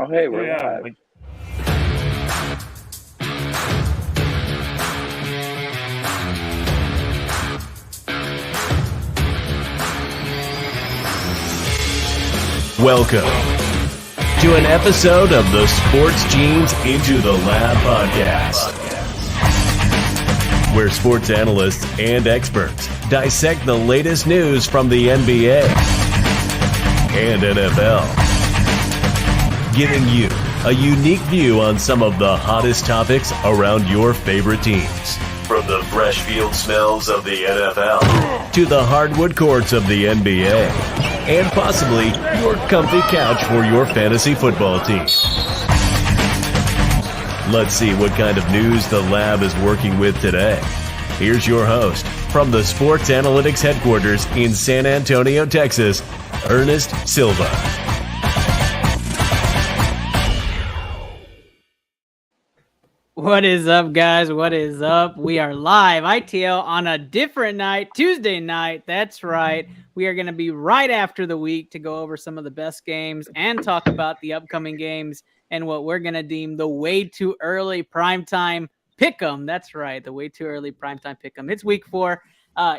Oh, hey, we're Yeah, live. Welcome to an episode of the Sports Genes Into the Lab podcast, where sports analysts and experts dissect the latest news from the NBA and NFL, giving you a unique view on some of the hottest topics around your favorite teams. From the fresh field smells of the NFL to the hardwood courts of the NBA, and possibly your comfy couch for your fantasy football team. Let's see what kind of news the lab is working with today. Here's your host from the Sports Analytics headquarters in San Antonio, Texas, Ernest Silva. What is up, guys? What is up? We are live, ITL, on a different night, Tuesday night. That's right. We are going to be right after the week to go over some of the best games and talk about the upcoming games and what we're going to deem the way too early primetime pick'em. That's right, the way too early primetime pick'em. It's week 4.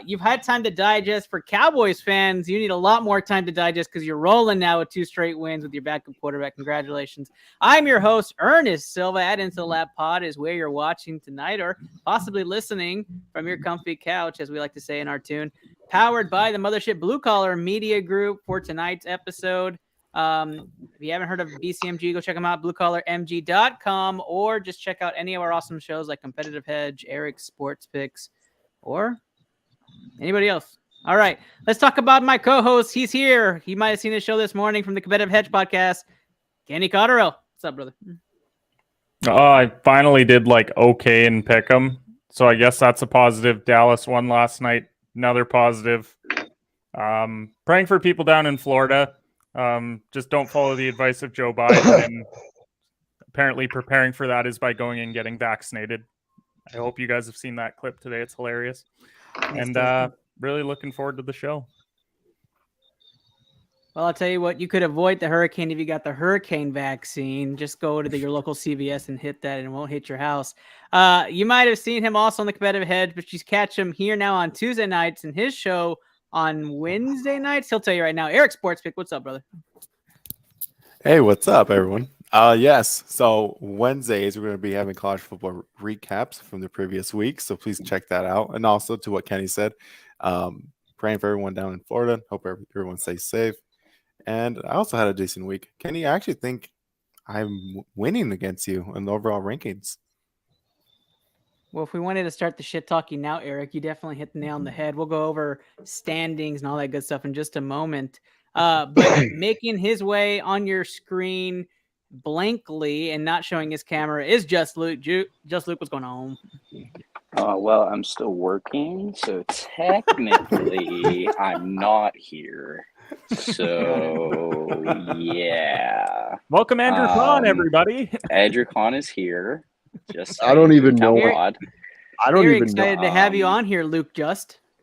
You've had time to digest. For Cowboys fans, you need a lot more time to digest because you're rolling now with 2 straight wins with your backup quarterback. Congratulations. I'm your host, Ernest Silva. At Into the Lab Pod is where you're watching tonight or possibly listening from your comfy couch, as we like to say in our tune. Powered by the Mothership Blue Collar Media Group for tonight's episode. If you haven't heard of BCMG, go check them out, bluecollarmg.com, or just check out any of our awesome shows like Competitive Hedge, Eric's Sports Picks, or anybody else. All right, let's talk about my co-host. He's here. He might have seen his show this morning from the Competitive Hedge podcast. Kenny Cotterill. What's up, brother? I finally did okay in pick'em, so I guess that's a positive. Dallas won last night. Another positive. Praying for people down in Florida. Just don't follow the advice of Joe Biden. And apparently preparing for that is by going and getting vaccinated. I hope you guys have seen that clip today. It's hilarious. And really looking forward to the show. Well, I'll tell you what, you could avoid the hurricane if you got the hurricane vaccine. Just go to your local CVS and hit that, and it won't hit your house. You might have seen him also on the Competitive Hedge, but you catch him here now on Tuesday nights in his show on Wednesday nights. He'll tell you right now. Eric Sports Pick, what's up, brother? Hey, what's up, everyone? Yes, so Wednesdays we're going to be having college football recaps from the previous week, so please check that out. And also to what Kenny said, praying for everyone down in Florida. Hope everyone stays safe. And I also had a decent week. Kenny, I actually think I'm winning against you in the overall rankings. Well, if we wanted to start the shit talking now, Eric, you definitely hit the nail on the head. We'll go over standings and all that good stuff in just a moment. But making his way on your screen blankly and not showing his camera is Just Luke. Just Luke, what's going on? Well, I'm still working, so technically I'm not here. So, yeah. Welcome, Andrew Kahn, everybody. Andrew Kahn is here. Just I don't even know Very- what. I don't Very even know. excited to have you on here, Luke.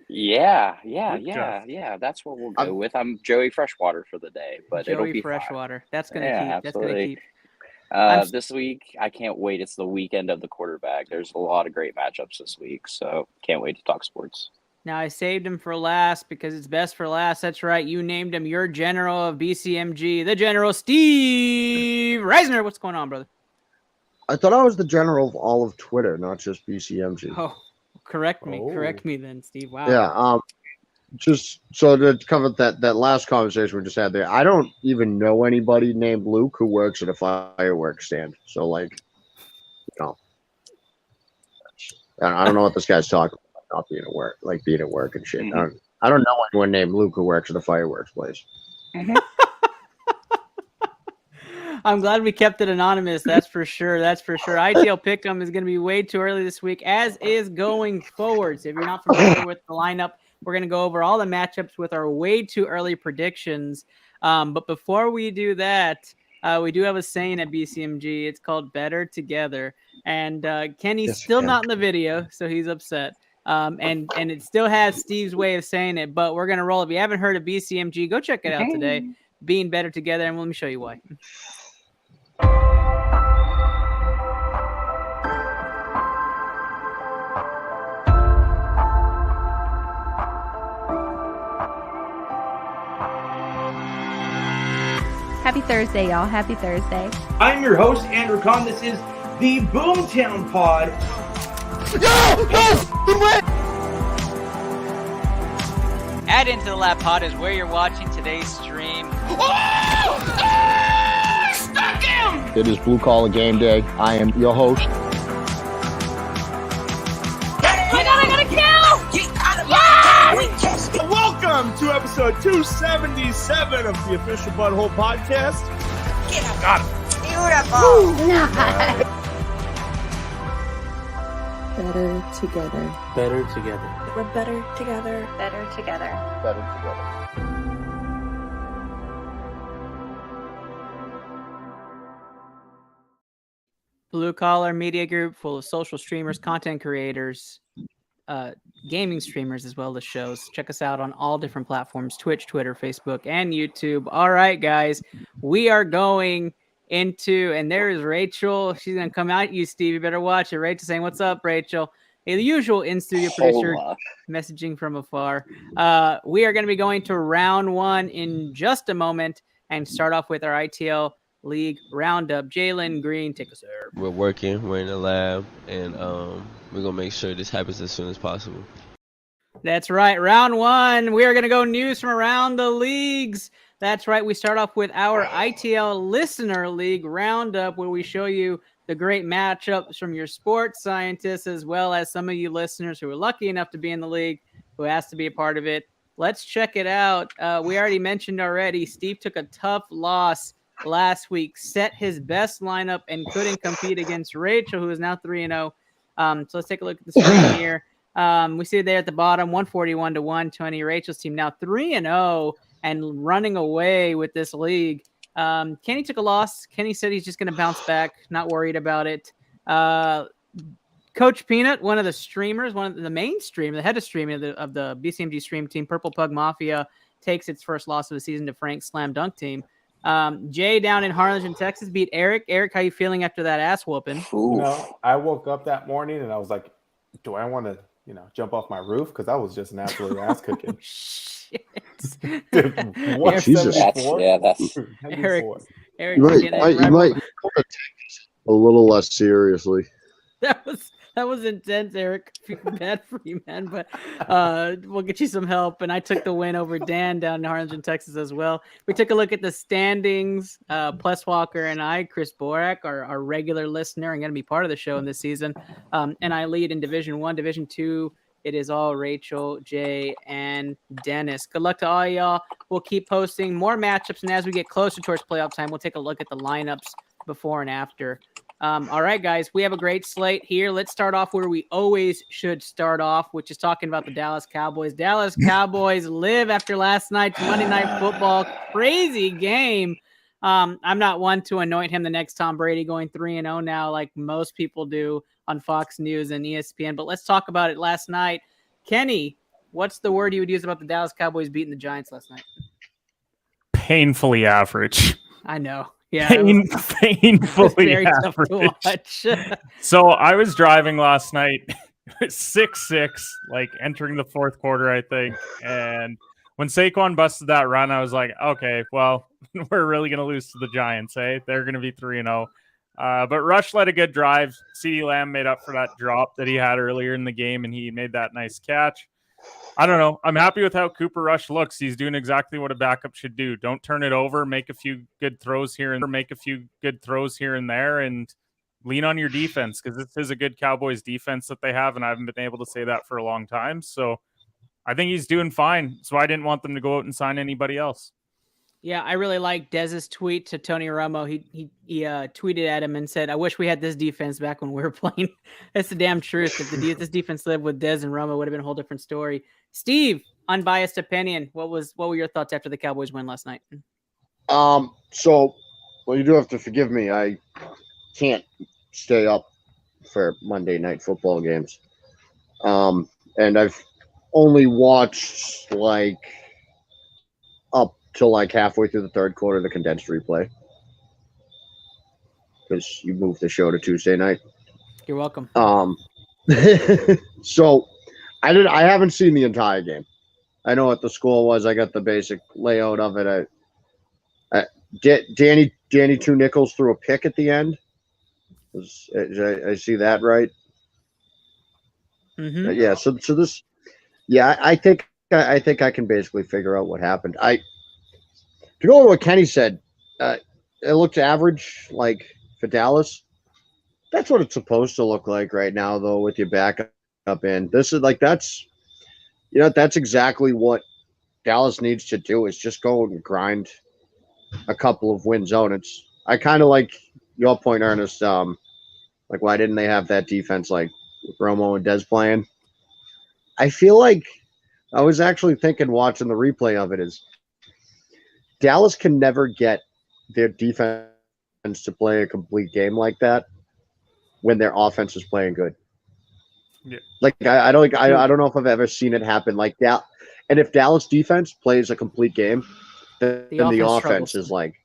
Yeah. Just. That's what we'll go with. I'm Joey Freshwater for the day, but it'll Joey be fine. Freshwater. That's gonna Yeah, keep. That's gonna absolutely. keep. This week, I can't wait. It's the weekend of the quarterback. There's a lot of great matchups this week, so can't wait to talk sports. Now, I saved him for last because it's best for last. That's right. You named him your general of BCMG, the General Steve Reisner. What's going on, brother? I thought I was the general of all of Twitter, not just BCMG. Oh, correct me. Oh. Correct me then, Steve. Wow. Yeah. Just so to cover that last conversation we just had there, I don't even know anybody named Luke who works at a fireworks stand. So, I don't know what this guy's talking about, not being at work, being at work and shit. Mhm. I don't know anyone named Luke who works at a fireworks place. I'm glad we kept it anonymous. That's for sure. That's for sure. ITL Pick'em is going to be way too early this week, as is going forward. So if you're not familiar with the lineup, we're going to go over all the matchups with our way too early predictions. But before we do that, we do have a saying at BCMG. It's called Better Together. And Kenny's still not in the video, so he's upset. And it still has Steve's way of saying it, but we're going to roll. If you haven't heard of BCMG, go check it out today. Being Better Together, and let me show you why. Happy Thursday, y'all. Happy Thursday. I'm your host, Andrew Kahn. This is the Boomtown Pod. Add into the Lab Pod is where you're watching today's stream. Stuck him! It is Blue Collar Game Day. I am your host. I got a kill! Yes! Welcome to episode 277 of the Official Butthole Podcast. Got him. Beautiful. Better together. Better together. We're better together. Better together. Better together. Blue Collar Media Group, full of social streamers, content creators, gaming streamers, as well as shows. Check us out on all different platforms: Twitch, Twitter, Facebook, and YouTube. All right, guys, we are going into, and there is Rachel. She's going to come out. You, Steve, you better watch it. Rachel saying, "What's up, Rachel?" The usual in-studio producer messaging from afar. We are going to be going to round one in just a moment and start off with our ITL League roundup. Jalen Green, take us there. We're working, we're in the lab, and we're going to make sure this happens as soon as possible. That's right. Round one, we are going to go news from around the leagues. That's right. We start off with our ITL Listener League roundup, where we show you the great matchups from your sports scientists, as well as some of you listeners who are lucky enough to be in the league, who asked to be a part of it. Let's check it out. We already mentioned Steve took a tough loss last week, set his best lineup, and couldn't compete against Rachel, who is now 3-0. So let's take a look at the screen here. We see there at the bottom, 141 to 120. Rachel's team now 3-0 and running away with this league. Kenny took a loss. Kenny said he's just going to bounce back, not worried about it. Coach Peanut, one of the streamers, one of the main streamer, the head of streaming of the BCMG stream team, Purple Pug Mafia, takes its first loss of the season to Frank's Slam Dunk team. Jay down in Harlingen, Texas, beat Eric. Eric, how you feeling after that ass whooping? I woke up that morning and I was like, do I want to, jump off my roof? Because I was just an absolute ass cooking. Shit. Dude, what? Jesus. That's Eric, You might take this a little less seriously. That was intense, Eric. Bad for you, man. But we'll get you some help. And I took the win over Dan down in Harlingen, Texas, as well. We took a look at the standings. Plus Walker and I, Chris Borak, our regular listener and going to be part of the show in this season. And I lead in Division 1. Division 2, it is all Rachel, Jay, and Dennis. Good luck to all y'all. We'll keep posting more matchups. And as we get closer towards playoff time, we'll take a look at the lineups before and after. All right, guys, we have a great slate here. Let's start off where we always should start off, which is talking about the Dallas Cowboys. Dallas Cowboys live after last night's Monday Night Football crazy game. I'm not one to anoint him the next Tom Brady, going 3-0 now like most people do on Fox News and ESPN. But let's talk about it last night. Kenny, what's the word you would use about the Dallas Cowboys beating the Giants last night? Painfully average. I know. Yeah, painfully average. So I was driving last night, 6-6, like entering the fourth quarter, I think. And when Saquon busted that run, I was like, okay, well, we're really going to lose to the Giants, eh? They're going to be 3-0. But Rush led a good drive. CeeDee Lamb made up for that drop that he had earlier in the game, and he made that nice catch. I don't know. I'm happy with how Cooper Rush looks. He's doing exactly what a backup should do. Don't turn it over. Make a few good throws here and there, and lean on your defense, because this is a good Cowboys defense that they have, and I haven't been able to say that for a long time. So I think he's doing fine. So I didn't want them to go out and sign anybody else. Yeah, I really like Dez's tweet to Tony Romo. He tweeted at him and said, "I wish we had this defense back when we were playing." That's the damn truth. If this defense lived with Dez and Romo, it would have been a whole different story. Steve, unbiased opinion. What were your thoughts after the Cowboys win last night? So, you do have to forgive me. I can't stay up for Monday Night Football games. And I've only watched up till halfway through the third quarter, the condensed replay, because you moved the show to Tuesday night. You're welcome. So I haven't seen the entire game. I know what the score was. I got the basic layout of it. Danny Two Nichols threw a pick at the end. I see that right? Mm-hmm. Yeah. So this. Yeah, I think I can basically figure out what happened. To go with what Kenny said, it looks average, like for Dallas. That's what it's supposed to look like right now, though, with your backup in. This is like that's exactly what Dallas needs to do is just go and grind a couple of wins out. I kind of like your point, Ernest. Like why didn't they have that defense like with Romo and Dez playing? I feel like I was actually thinking watching the replay of it is Dallas can never get their defense to play a complete game like that when their offense is playing good. Yeah. Like I don't know if I've ever seen it happen like that. And if Dallas defense plays a complete game, then the offense is like,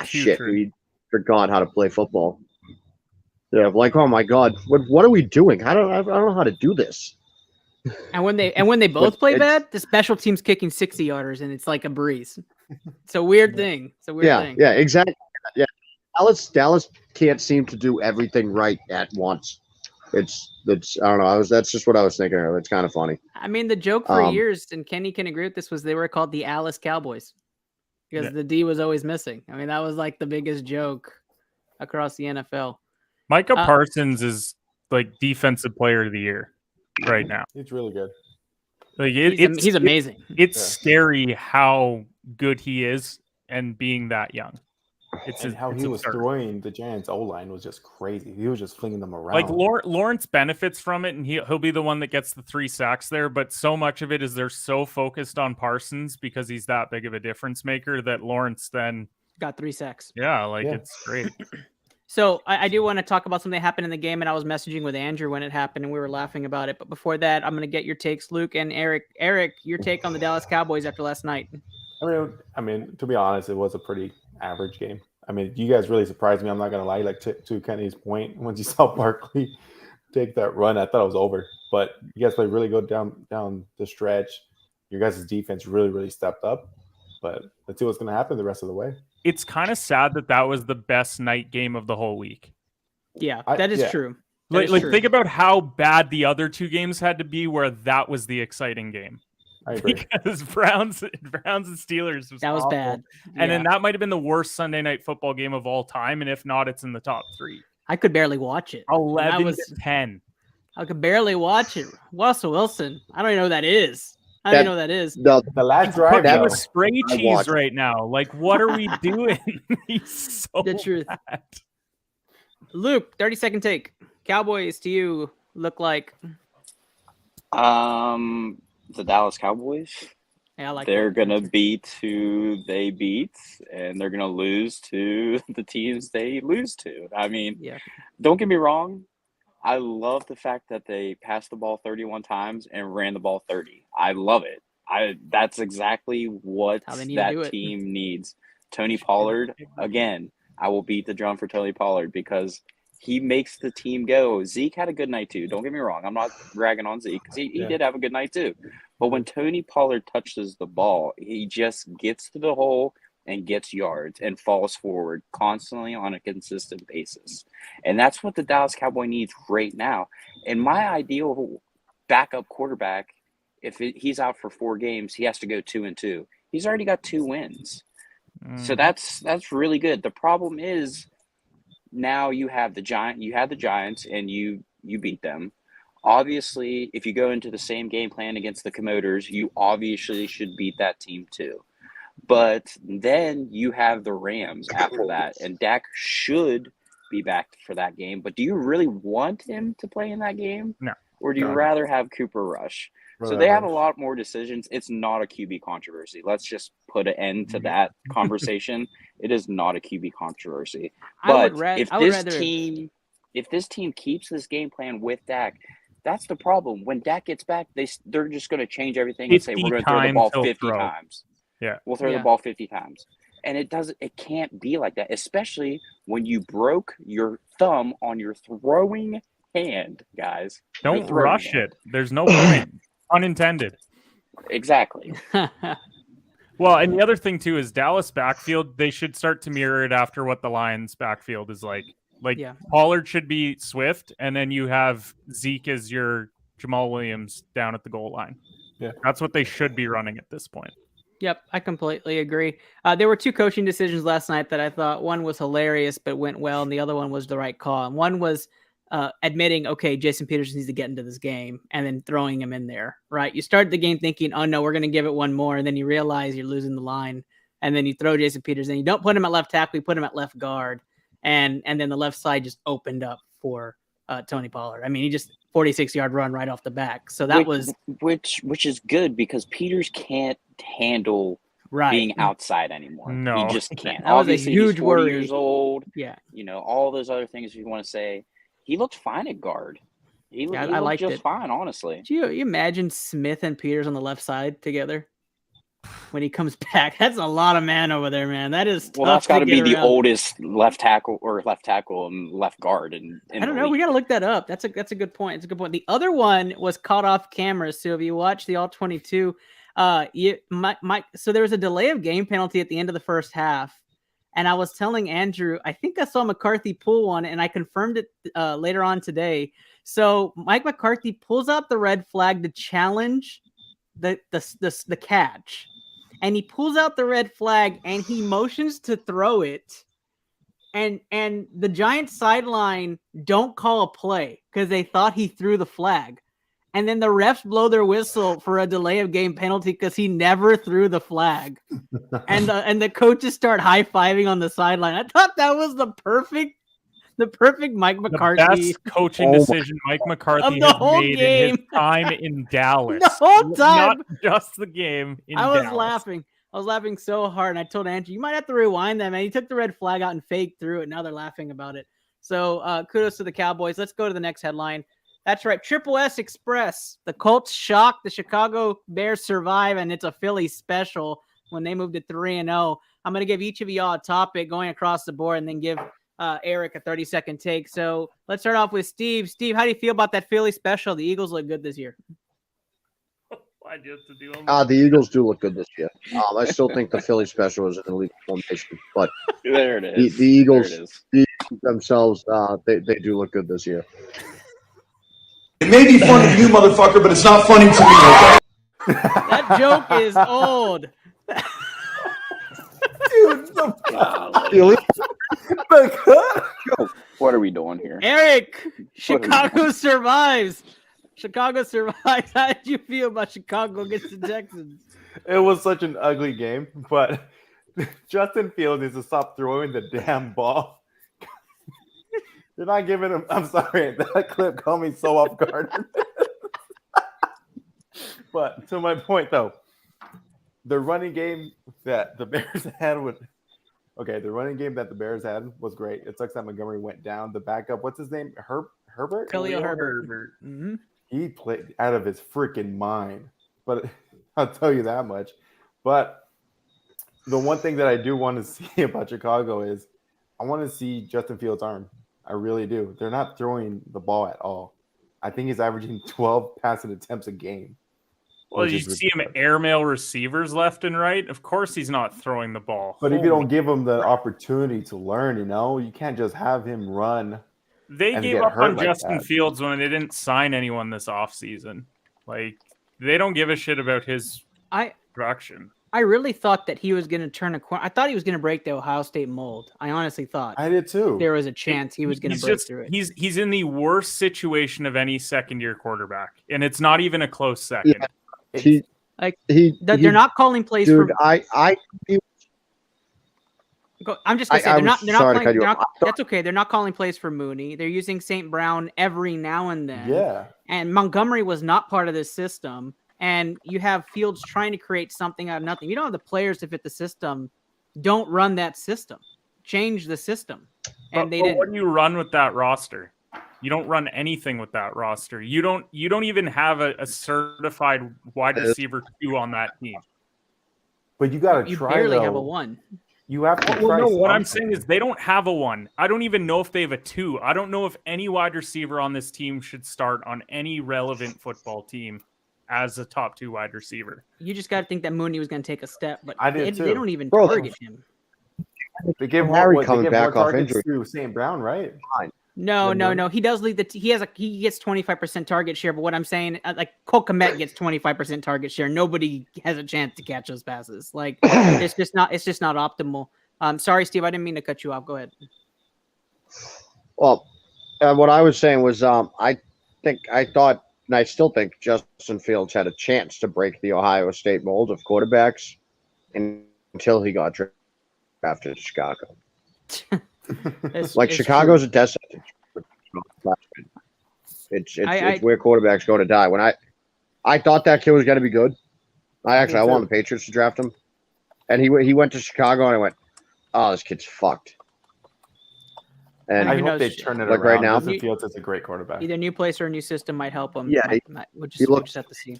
shit, we forgot how to play football. Yeah, like oh my god, what are we doing? I don't know how to do this. And when they both play bad, the special team's kicking 60-yarders, and it's like a breeze. It's a weird thing. It's a weird thing. Yeah, exactly. Yeah, Dallas can't seem to do everything right at once. It's I don't know. That's just what I was thinking of. It's kind of funny. I mean, the joke for years, and Kenny can agree with this, was they were called the Alice Cowboys because the D was always missing. I mean, that was like the biggest joke across the NFL. Micah Parsons is like defensive player of the year right now. He's really good. Like he's amazing. It's scary how good he is and being that young. And how he was throwing the Giants O-line was just crazy. He was just flinging them around. Like Lawrence benefits from it, and he'll be the one that gets the 3 sacks there. But so much of it is they're so focused on Parsons because he's that big of a difference maker that Lawrence then got 3 sacks. Yeah, it's great. So I do want to talk about something that happened in the game, and I was messaging with Andrew when it happened, and we were laughing about it. But before that, I'm going to get your takes, Luke and Eric. Eric, your take on the Dallas Cowboys after last night? I mean, to be honest, it was a pretty average game. I mean, you guys really surprised me. I'm not going to lie. Like to Kenny's point, once you saw Barkley take that run, I thought it was over. But you guys played really good down the stretch. Your guys' defense really, really stepped up. But let's see what's going to happen the rest of the way. It's kind of sad that was the best night game of the whole week. Yeah, that is true. Think about how bad the other 2 games had to be where that was the exciting game. I agree. Because Browns and Steelers was awful. Bad. And then that might have been the worst Sunday night football game of all time. And if not, it's in the top 3. I could barely watch it. 11-10. I could barely watch it. Russell Wilson. I don't even know who that is. I don't even know who that is. The last drive. That was spray cheese right now. Like, what are we doing? He's so the truth. bad. Luke, 30-second take. Cowboys to you look like? The Dallas Cowboys. Yeah, they're going to beat who they beat, and they're going to lose to the teams they lose to. I mean, don't get me wrong. I love the fact that they passed the ball 31 times and ran the ball 30. I love it. That's exactly what that team needs. Tony Pollard, again, I will beat the drum for Tony Pollard because he makes the team go. Zeke had a good night too. Don't get me wrong. I'm not ragging on Zeke because he did have a good night too. But when Tony Pollard touches the ball, he just gets to the hole and gets yards and falls forward constantly on a consistent basis. And that's what the Dallas Cowboy needs right now. And my ideal backup quarterback, if he's out for 4 games, he has to go 2-2. He's already got 2 wins. So that's really good. The problem is now you have the Giants and you beat them. Obviously, if you go into the same game plan against the Commodores, you obviously should beat that team too. But then you have the Rams after that, and Dak should be back for that game. But do you really want him to play in that game? No. Or do you rather have Cooper Rush? So they have a lot more decisions. It's not a QB controversy. Let's just put an end to that conversation. It is not a QB controversy. But if this team keeps this game plan with Dak, that's the problem. When Dak gets back, they're just going to change everything and say we're going to throw the ball 50 times. Yeah, we'll throw the ball 50 times, and it can't be like that, especially when you broke your thumb on your throwing hand, guys. Don't rush it. There's no point. Unintended. Exactly. Well, and the other thing too is Dallas backfield. They should start to mirror it after what the Lions backfield is like. Pollard should be Swift, and then you have Zeke as your Jamal Williams down at the goal line. Yeah, that's what they should be running at this point. Yep, I completely agree. There were two coaching decisions last night that I thought one was hilarious but went well, and the other one was the right call. And one was admitting, okay, Jason Peters needs to get into this game, and then throwing him in there, right? You start the game thinking, oh, no, we're going to give it one more, and then you realize you're losing the line, and then you throw Jason Peters, and you don't put him at left tackle, you put him at left guard, and then the left side just opened up for Tony Pollard. I mean, he just 46-yard run right off the back. So that was which is good because Peters can't handle being outside anymore. No, he just can't. That was Obviously, a huge he's 40 worry. years old. Yeah, all those other things you want to say. He looked fine at guard. He looked just fine, honestly. Do you imagine Smith and Peters on the left side together when he comes back? That's a lot of man over there, man. That is tough. Well, that's got to be the around. oldest left tackle and left guard. I don't know. We got to look that up. That's a good point. It's a good point. The other one was caught off camera. So if you watch the All 22, so there was a delay of game penalty at the end of the first half. And I was telling Andrew, I think I saw McCarthy pull one, and I confirmed it later on today. So Mike McCarthy pulls out the red flag to challenge the catch, and he pulls out the red flag and he motions to throw it, and the Giants sideline don't call a play because they thought he threw the flag. And then the refs blow their whistle for a delay of game penalty because he never threw the flag. and the coaches start high-fiving on the sideline. I thought that was the perfect Mike McCarthy. The best coaching decision Mike McCarthy has made in his time in Dallas. The whole time. Not just the game in I was Dallas. laughing. I was laughing so hard. And I told Andrew, you might have to rewind that, man. He took the red flag out and faked through it. Now they're laughing about it. So kudos to the Cowboys. Let's go to the next headline. That's right. Triple S Express. The Colts shock. The Chicago Bears survive, and it's a Philly special when they moved to 3-0. I'm going to give each of y'all a topic going across the board and then give Eric a 30-second take. So let's start off with Steve. Steve, how do you feel about that Philly special? The Eagles look good this year. The Eagles do look good this year. I still think the Philly special is an elite formation, but there it is. The Eagles themselves, they do look good this year. It may be funny to you, motherfucker, but it's not funny to me, okay? That joke is old. Dude, what are we doing here? Eric, Chicago survives. Chicago survives. How did you feel about Chicago against the Texans? It was such an ugly game, but Justin Fields needs to stop throwing the damn ball. They're not giving him. I'm sorry, that clip caught me so off guard. But to my point, though, the running game that the Bears had was great. It sucks that Montgomery went down. The backup, what's his name? Herbert? Khalil Herbert. Mm-hmm. He played out of his freaking mind. But I'll tell you that much. But the one thing that I do want to see about Chicago is I want to see Justin Fields' arm. I really do. They're not throwing the ball at all. I think he's averaging 12 passing attempts a game. Well, you see him airmail receivers left and right. Of course he's not throwing the ball. But if you don't give him the opportunity to learn, you can't just have him run. They gave up on Justin Fields when they didn't sign anyone this offseason. Like, they don't give a shit about his production. I really thought that he was going to turn a corner. I thought he was going to break the Ohio State mold. I honestly thought. I did too. There was a chance he was going to break through it. He's in the worst situation of any second-year quarterback, and it's not even a close second. Yeah. They're not calling plays dude, for. I'm just gonna say they're not calling. That's okay. They're not calling plays for Mooney. They're using St. Brown every now and then. Yeah. And Montgomery was not part of this system. And you have Fields trying to create something out of nothing. You don't have the players to fit the system. Don't run that system. Change the system. And they didn't. What do you run with that roster? You don't run anything with that roster. You don't even have a certified wide receiver 2 on that team. But you got to try. You barely have a 1. You have to try. No, what I'm saying is they don't have a 1. I don't even know if they have a 2. I don't know if any wide receiver on this team should start on any relevant football team as a top 2 wide receiver. You just got to think that Mooney was going to take a step, but I did too. they don't even target him. They give Harry coming back off targets injury to St. Brown, right? No. He does lead he gets 25% target share, but what I'm saying, like Cole Kmet gets 25% target share. Nobody has a chance to catch those passes. Like it's just not optimal. Sorry, Steve, I didn't mean to cut you off. Go ahead. Well, what I was saying was, I thought, and I still think Justin Fields had a chance to break the Ohio State mold of quarterbacks until he got drafted to Chicago. Chicago's a destination. It's where quarterbacks go to die. When I thought that kid was going to be good. I wanted the Patriots to draft him, and he went to Chicago, and I went, "Oh, this kid's fucked." And I hope they turn it around. Right now, Justin Fields is a great quarterback. Either new place or a new system might help him. Yeah, we'll just have to see.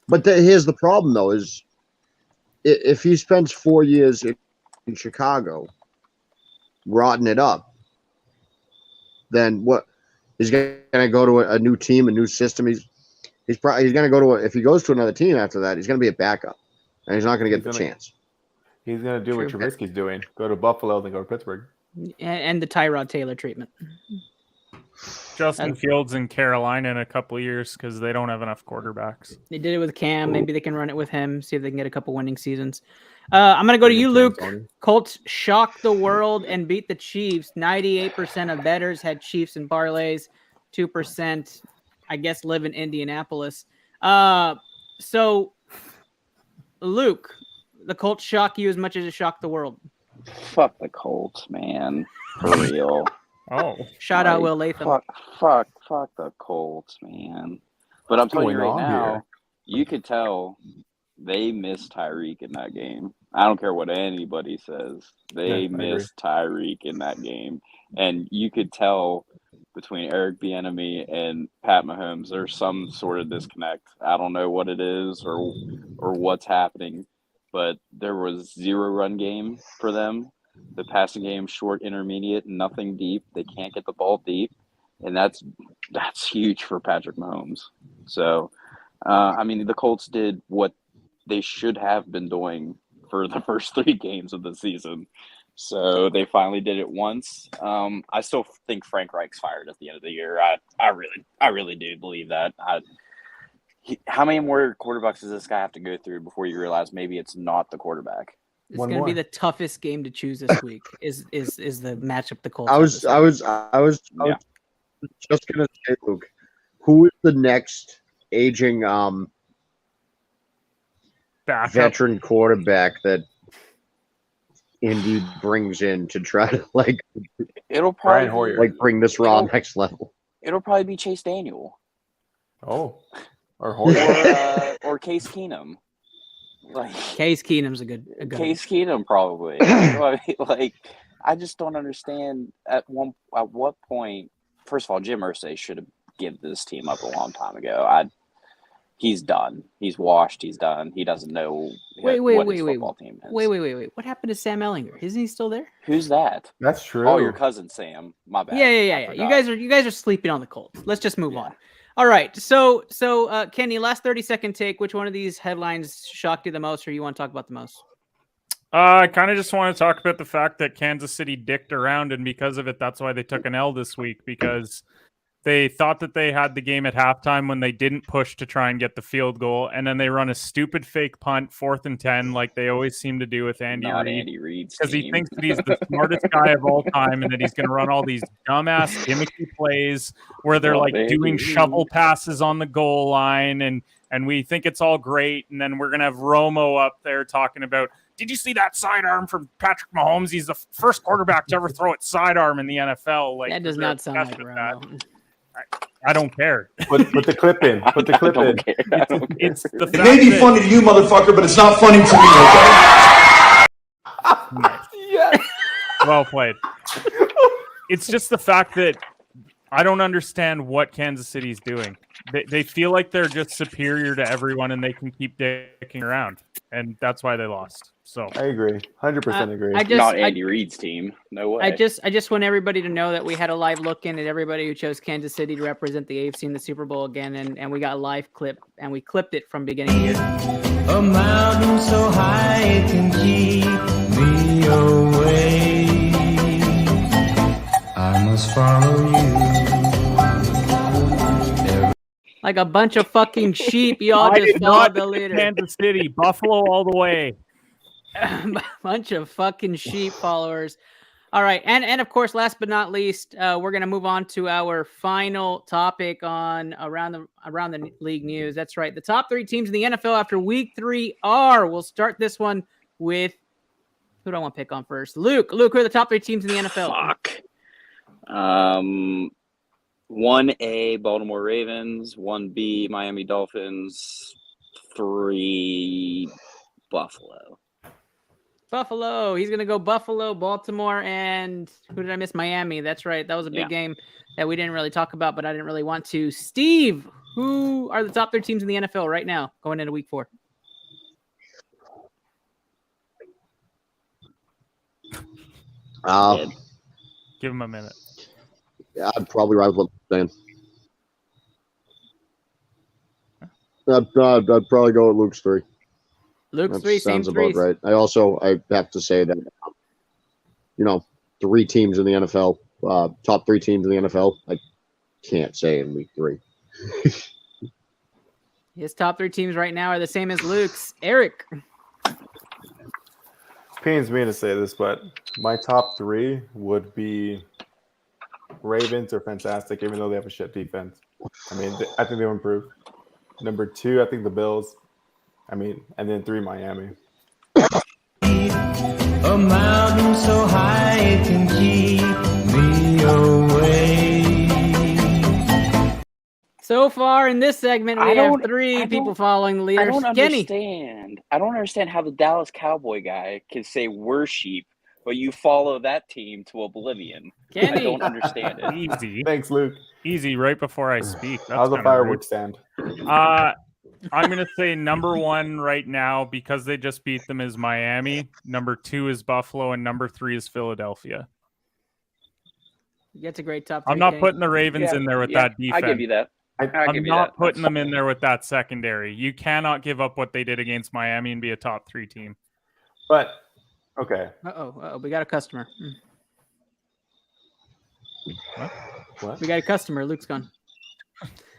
But here's the problem, though: is if he spends 4 years in Chicago, rotting it up, then what? He's going to go to a new team, a new system. He's going to go to if he goes to another team after that, he's going to be a backup, and he's not going to get the chance. He's going to do what Trubisky's doing: go to Buffalo, then go to Pittsburgh. And the Tyrod Taylor treatment. Justin Fields in Carolina in a couple of years because they don't have enough quarterbacks. They did it with Cam. Maybe they can run it with him. See if they can get a couple winning seasons. I'm going to go to you, Luke. Colts shocked the world and beat the Chiefs. 98% of bettors had Chiefs and parlays. 2%, I guess, live in Indianapolis. So, Luke, the Colts shock you as much as it shocked the world. Fuck the Colts, man. For real. Oh. Shout out Will Latham. Fuck the Colts, man. But I'm telling you right now, you could tell they missed Tyreek in that game. I don't care what anybody says. They missed Tyreek in that game. And you could tell between Eric Bieniemy and Pat Mahomes, there's some sort of disconnect. I don't know what it is or what's happening. But there was 0 run game for them. The passing game, short, intermediate, nothing deep. They can't get the ball deep, and that's huge for Patrick Mahomes. So, the Colts did what they should have been doing for the first 3 games of the season. So they finally did it once. I still think Frank Reich's fired at the end of the year. I really do believe that. How many more quarterbacks does this guy have to go through before you realize maybe it's not the quarterback? It's going to be the toughest game to choose this week. is the matchup the Colts? I was just going to say, Luke, who is the next aging veteran quarterback that Indy brings in to try to it'll probably bring this raw next level? It'll probably be Chase Daniel. Oh. Or Case Keenum. Case Keenum's a good Case Keenum probably. I just don't understand at what point. First of all, Jim Irsay should have given this team up a long time ago. He's done. He's washed. He's done. He doesn't know what his football team is. Wait. What happened to Sam Ellinger? Isn't he still there? Who's that? That's true. Oh, your cousin Sam. My bad. Yeah. You guys are sleeping on the Colts. Let's just move on. All right. So Kenny, last 30-second take. Which one of these headlines shocked you the most, or you want to talk about the most? I kind of just want to talk about the fact that Kansas City dicked around, and because of it, that's why they took an L this week, because they thought that they had the game at halftime when they didn't push to try and get the field goal, and then they run a stupid fake punt, 4th and 10, like they always seem to do with Andy Reid, because he thinks that he's the smartest guy of all time, and that he's going to run all these dumbass gimmicky plays where they're doing shovel passes on the goal line, and we think it's all great, and then we're going to have Romo up there talking about, did you see that sidearm from Patrick Mahomes? He's the first quarterback to ever throw it sidearm in the NFL. That does not sound like Romo. I don't care. Put the clip in. Put the clip in. It's the fact it may be funny to you, motherfucker, but it's not funny to me, okay? Yes. Well played. It's just the fact that I don't understand what Kansas City's doing. They feel like they're just superior to everyone and they can keep dicking around. And that's why they lost. So I agree. 100% agree. Not Andy Reid's team. No way. I just want everybody to know that we had a live look in at everybody who chose Kansas City to represent the AFC in the Super Bowl again, and we got a live clip, and we clipped it from beginning of the year. A mountain so high it can keep me away. I must follow you. Like a bunch of fucking sheep, y'all just followed the leader. Kansas City, Buffalo all the way. Bunch of fucking sheep followers. All right, and of course, last but not least, we're gonna move on to our final topic on around the league news. That's right, the top 3 teams in the NFL after Week 3 are. We'll start this one with who do I want to pick on first? Luke, who are the top 3 teams in the NFL? Fuck. 1A Baltimore Ravens, 1B Miami Dolphins, 3 Buffalo. Buffalo. He's going to go Buffalo, Baltimore, and who did I miss? Miami. That's right. That was a big game that we didn't really talk about, but I didn't really want to. Steve, who are the top 3 teams in the NFL right now going into Week 4? Give him a minute. Yeah, I'd probably ride with what I'm saying. I'd probably go with Luke's 3. Luke's 3, same sounds about 3s. right. I have to say that, 3 teams in the NFL, top 3 teams in the NFL, I can't say in Week 3. His top 3 teams right now are the same as Luke's. Eric. Pains me to say this, but my top 3 would be Ravens are fantastic, even though they have a shit defense. I mean, I think they'll improve. Number 2, I think the Bills. I mean, and then 3, Miami. A mountain so high it can keep me away. So far in this segment, we have 3 people following the leaders. I don't Kenny. understand. I don't understand how the Dallas Cowboy guy can say we're sheep, but you follow that team to oblivion. Kenny. I don't understand it. Easy. Thanks, Luke. Easy, right before I speak. That's How's the kinda fireworks rude. stand? I'm going to say number 1 right now because they just beat them is Miami. Number 2 is Buffalo, and number 3 is Philadelphia. That's a great top 3. I'm not putting the Ravens in there with that defense. I give you that. I'm not putting them in there with that secondary. You cannot give up what they did against Miami and be a top 3 team. But, okay. Uh-oh, we got a customer. What? We got a customer. Luke's gone.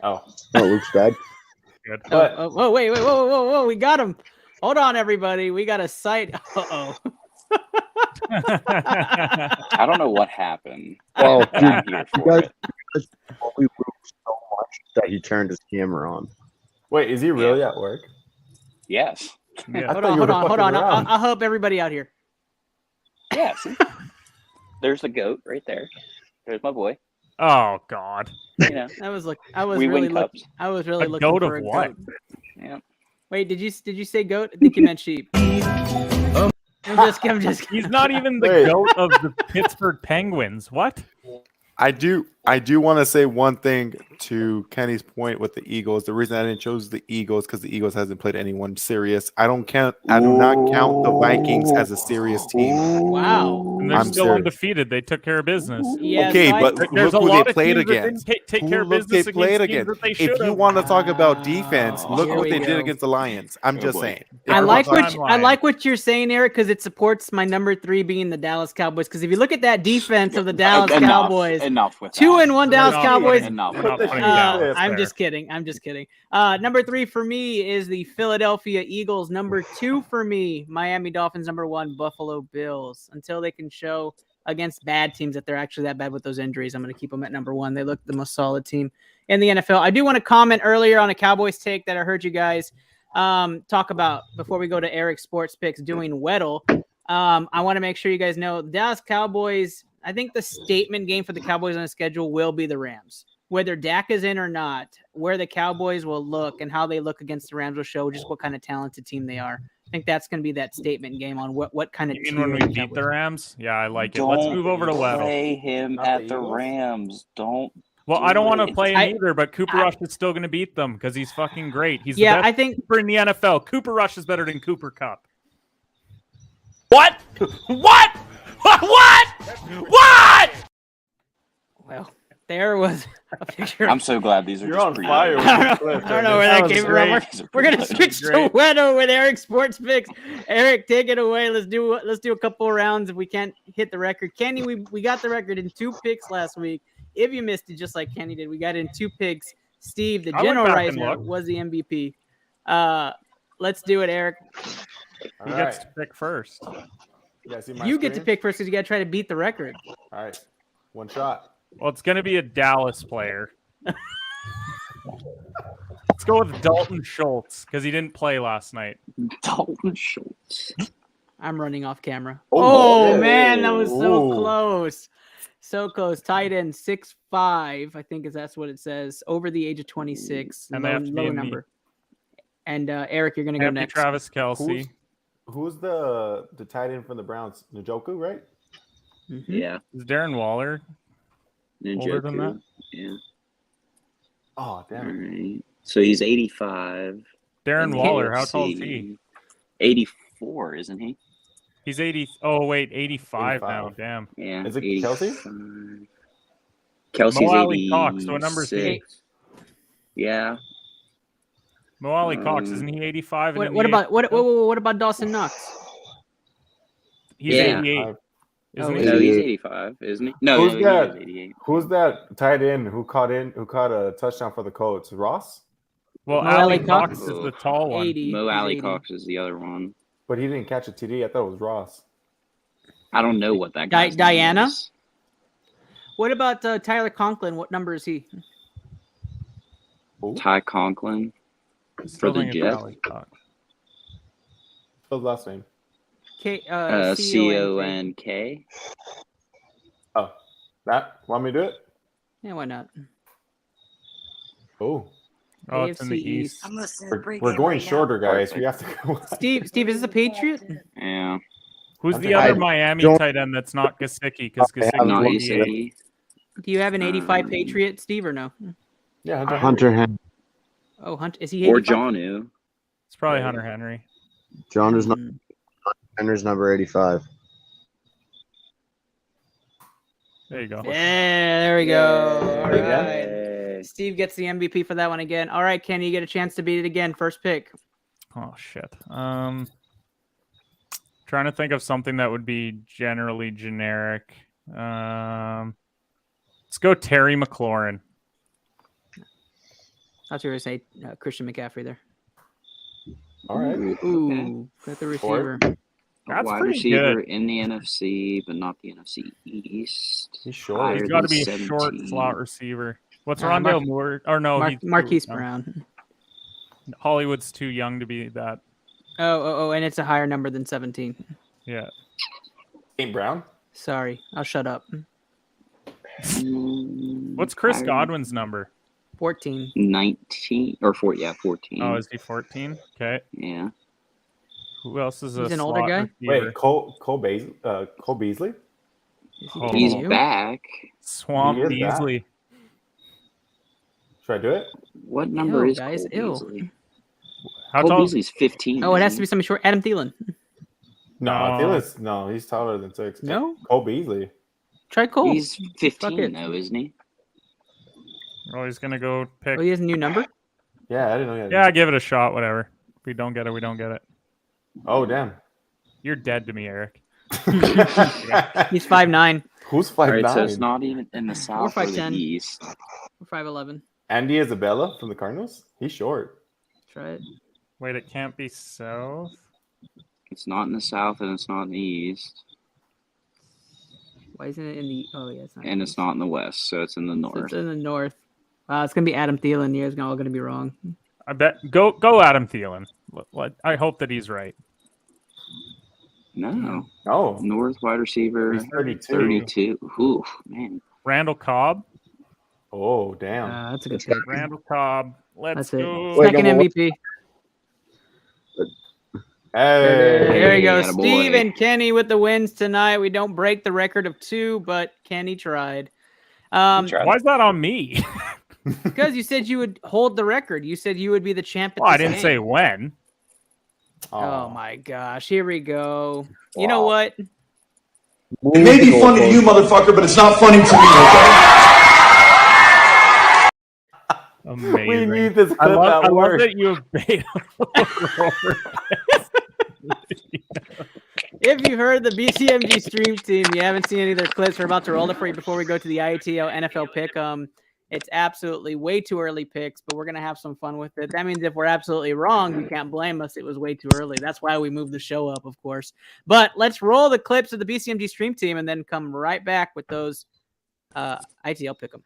Oh, Luke's dead. Good. Oh, wait, whoa, we got him. Hold on, everybody. We got a site. Uh-oh. I don't know what happened. Well, but I'm here for it. We moved so much that he turned his camera on. Wait, is he really at work? Yes. Yeah. Hold on. I'll help everybody out here. Yes. There's the goat right there. There's my boy. Oh God. I was We really win cups. looking goat for of a what? goat. Yeah. Wait, did you say goat? I think you meant sheep. I'm just He's not even the goat of the Pittsburgh Penguins. What? I do want to say one thing to Kenny's point with the Eagles. The reason I didn't choose the Eagles because the Eagles hasn't played anyone serious. I do not count the Vikings as a serious team. Wow. And they're still undefeated. They took care of business. Yeah, okay, but there's look a who lot they of played teams that against. didn't take care of Who business they played against against. teams that they If you want to talk about defense, look Here what we they go. did against the Lions. I'm just saying. I like what you're saying, Eric, because it supports my number 3 being the Dallas Cowboys. Because if you look at that defense of the Dallas Cowboys, enough with 2-1 Dallas Cowboys. I'm just kidding. Number 3 for me is the Philadelphia Eagles. Number 2 for me, Miami Dolphins. Number 1, Buffalo Bills. Until they can show against bad teams that they're actually that bad with those injuries, I'm going to keep them at number 1. They look the most solid team in the NFL. I do want to comment earlier on a Cowboys take that I heard you guys talk about before we go to Eric's sports picks doing Weddle. I want to make sure you guys know the Dallas Cowboys. I think the statement game for the Cowboys on the schedule will be the Rams. Whether Dak is in or not, where the Cowboys will look and how they look against the Rams will show just what kind of talented team they are. I think that's going to be that statement game on what kind of You team. mean when we beat the Rams? Yeah, I like it. Let's move over to Weddle. Play him at the Rams. Don't Well, I don't want to play him either, but Cooper Rush is still going to beat them because he's fucking great. He's the best I think Cooper in the NFL. Cooper Rush is better than Cooper Cup. What? What? What? Well, there was a picture. I'm so glad these are You're just on pre- fire. I don't know where that came from. We're gonna switch to Wedo with Eric Sports Picks. Eric, take it away. Let's do a couple of rounds if we can't hit the record. Kenny, we got the record in 2 picks last week. If you missed it, just like Kenny did, we got it in 2 picks. Steve, the general Reisner, was the MVP. Let's do it, Eric. Who gets to pick first? You get to pick first because you got to try to beat the record. All right, one shot. Well, it's going to be a Dallas player. Let's go with Dalton Schultz because he didn't play last night. Dalton Schultz. I'm running off camera. Oh, man, that was so close. So close. Tight end 6'5", I think that's what it says. Over the age of 26. And low number. And Eric, you're going to go next. Travis Kelce. Who's the tight end from the Browns? Njoku, right? Mm-hmm. Yeah. Is Darren Waller older than that? Yeah. Oh, damn it. Right. So he's 85. Darren Waller, how tall is he? 84, isn't he? He's 80. Oh, wait, 85 now. Damn. Yeah. Is it Kelce? Kelsey's Mo 86. Ali Cox. So what number is he? Yeah. Mo Ali Cox, isn't he 85? What about Dawson Knox? He's 88. Isn't he? No, he's 85, isn't he? No, who's that? He's 88. Who's that tight end who caught a touchdown for the Colts? Ross? Well, Ali Cox is the tall one. 80. Mo Ali Cox is the other one. But he didn't catch a TD. I thought it was Ross. I don't know what that guy's Diana? name is. What about Tyler Conklin? What number is he? Ty Conklin for the Jets. His last name? C-O-N-K. Oh, that? Want me to do it? Yeah, why not? Oh, it's in the East. We're going shorter, guys. We have to go. Steve, is this a Patriot? Yeah. Who's the other Miami tight end that's not Gesicki? Because Gesicki. Do you have an 85 Patriot, Steve, or no? Yeah, Hunter Henry. Oh, Hunter, is he 85? Or Jonnu? It's probably Hunter Henry. Henry's number 85. There you go. Yeah, there we go. All right. Steve gets the MVP for that one again. All right, Kenny, you get a chance to beat it again. First pick. Oh, shit. Trying to think of something that would be generally generic. Let's go Terry McLaurin. I thought you were going to say Christian McCaffrey there. All right. Ooh, got the receiver. That's wide receiver in the NFC, but not the NFC East. He's short. He's got to be a short slot receiver. What's Rondale Moore? Or no, Marquise Brown. Hollywood's too young to be that. Oh, and it's a higher number than 17. Yeah. St. Brown? Sorry, I'll shut up. What's Chris Godwin's number? 14. 19 or 14. Yeah, 14. Oh, is he 14? Okay. Yeah. Who else is He's an older guy? Receiver? Wait, Cole Beasley? He's back. Swamp Beasley. Should I do it? What number is guys? Cole Beasley? How Cole tall? Beasley's 15. Oh, it has to be something short. Adam Thielen. No, he's taller than 6. No? Cole Beasley. Try Cole. He's 15 though, isn't he? Oh, he's gonna go pick. Oh, he has a new number? Yeah, I didn't know he had Yeah, give it a shot. Whatever. If we don't get it, we don't get it. Oh, damn. You're dead to me, Eric. He's 5'9". Who's 5'9"? Right, so it's not even in the south or the east. We're 5'11". Andy Isabella from the Cardinals? He's short. Try it. Wait, it can't be south? It's not in the south and it's not in the east. Why isn't it in the... Oh, yeah, it's not. And it's not in the west, so it's in the north. So it's in the north. It's going to be Adam Thielen. You're all going to be wrong. I bet. Go Adam Thielen. I hope that he's right. No. Oh. North wide receiver. He's 32. 32. Ooh, man. Randall Cobb. Oh, damn. That's a good pick. Randall Cobb. Let's go. Second MVP. Hey. There we go. Attaboy. Steve and Kenny with the wins tonight. We don't break the record of 2, but Kenny tried. Why is that on me? Because you said you would hold the record. You said you would be the champ at Well, this I didn't game. say when. Oh my gosh. Here we go. You know what? It may be funny to you, motherfucker, but it's not funny to me, okay? Amazing. We need this clip I love work. that you have beta. If you've heard the BCMG stream team, you haven't seen any of their clips. We're about to roll it for you before we go to the ITL NFL Pick'em. It's absolutely way too early picks, but we're going to have some fun with it. That means if we're absolutely wrong, you can't blame us. It was way too early. That's why we moved the show up, of course. But let's roll the clips of the BCMG stream team and then come right back with those ITL Pick'em.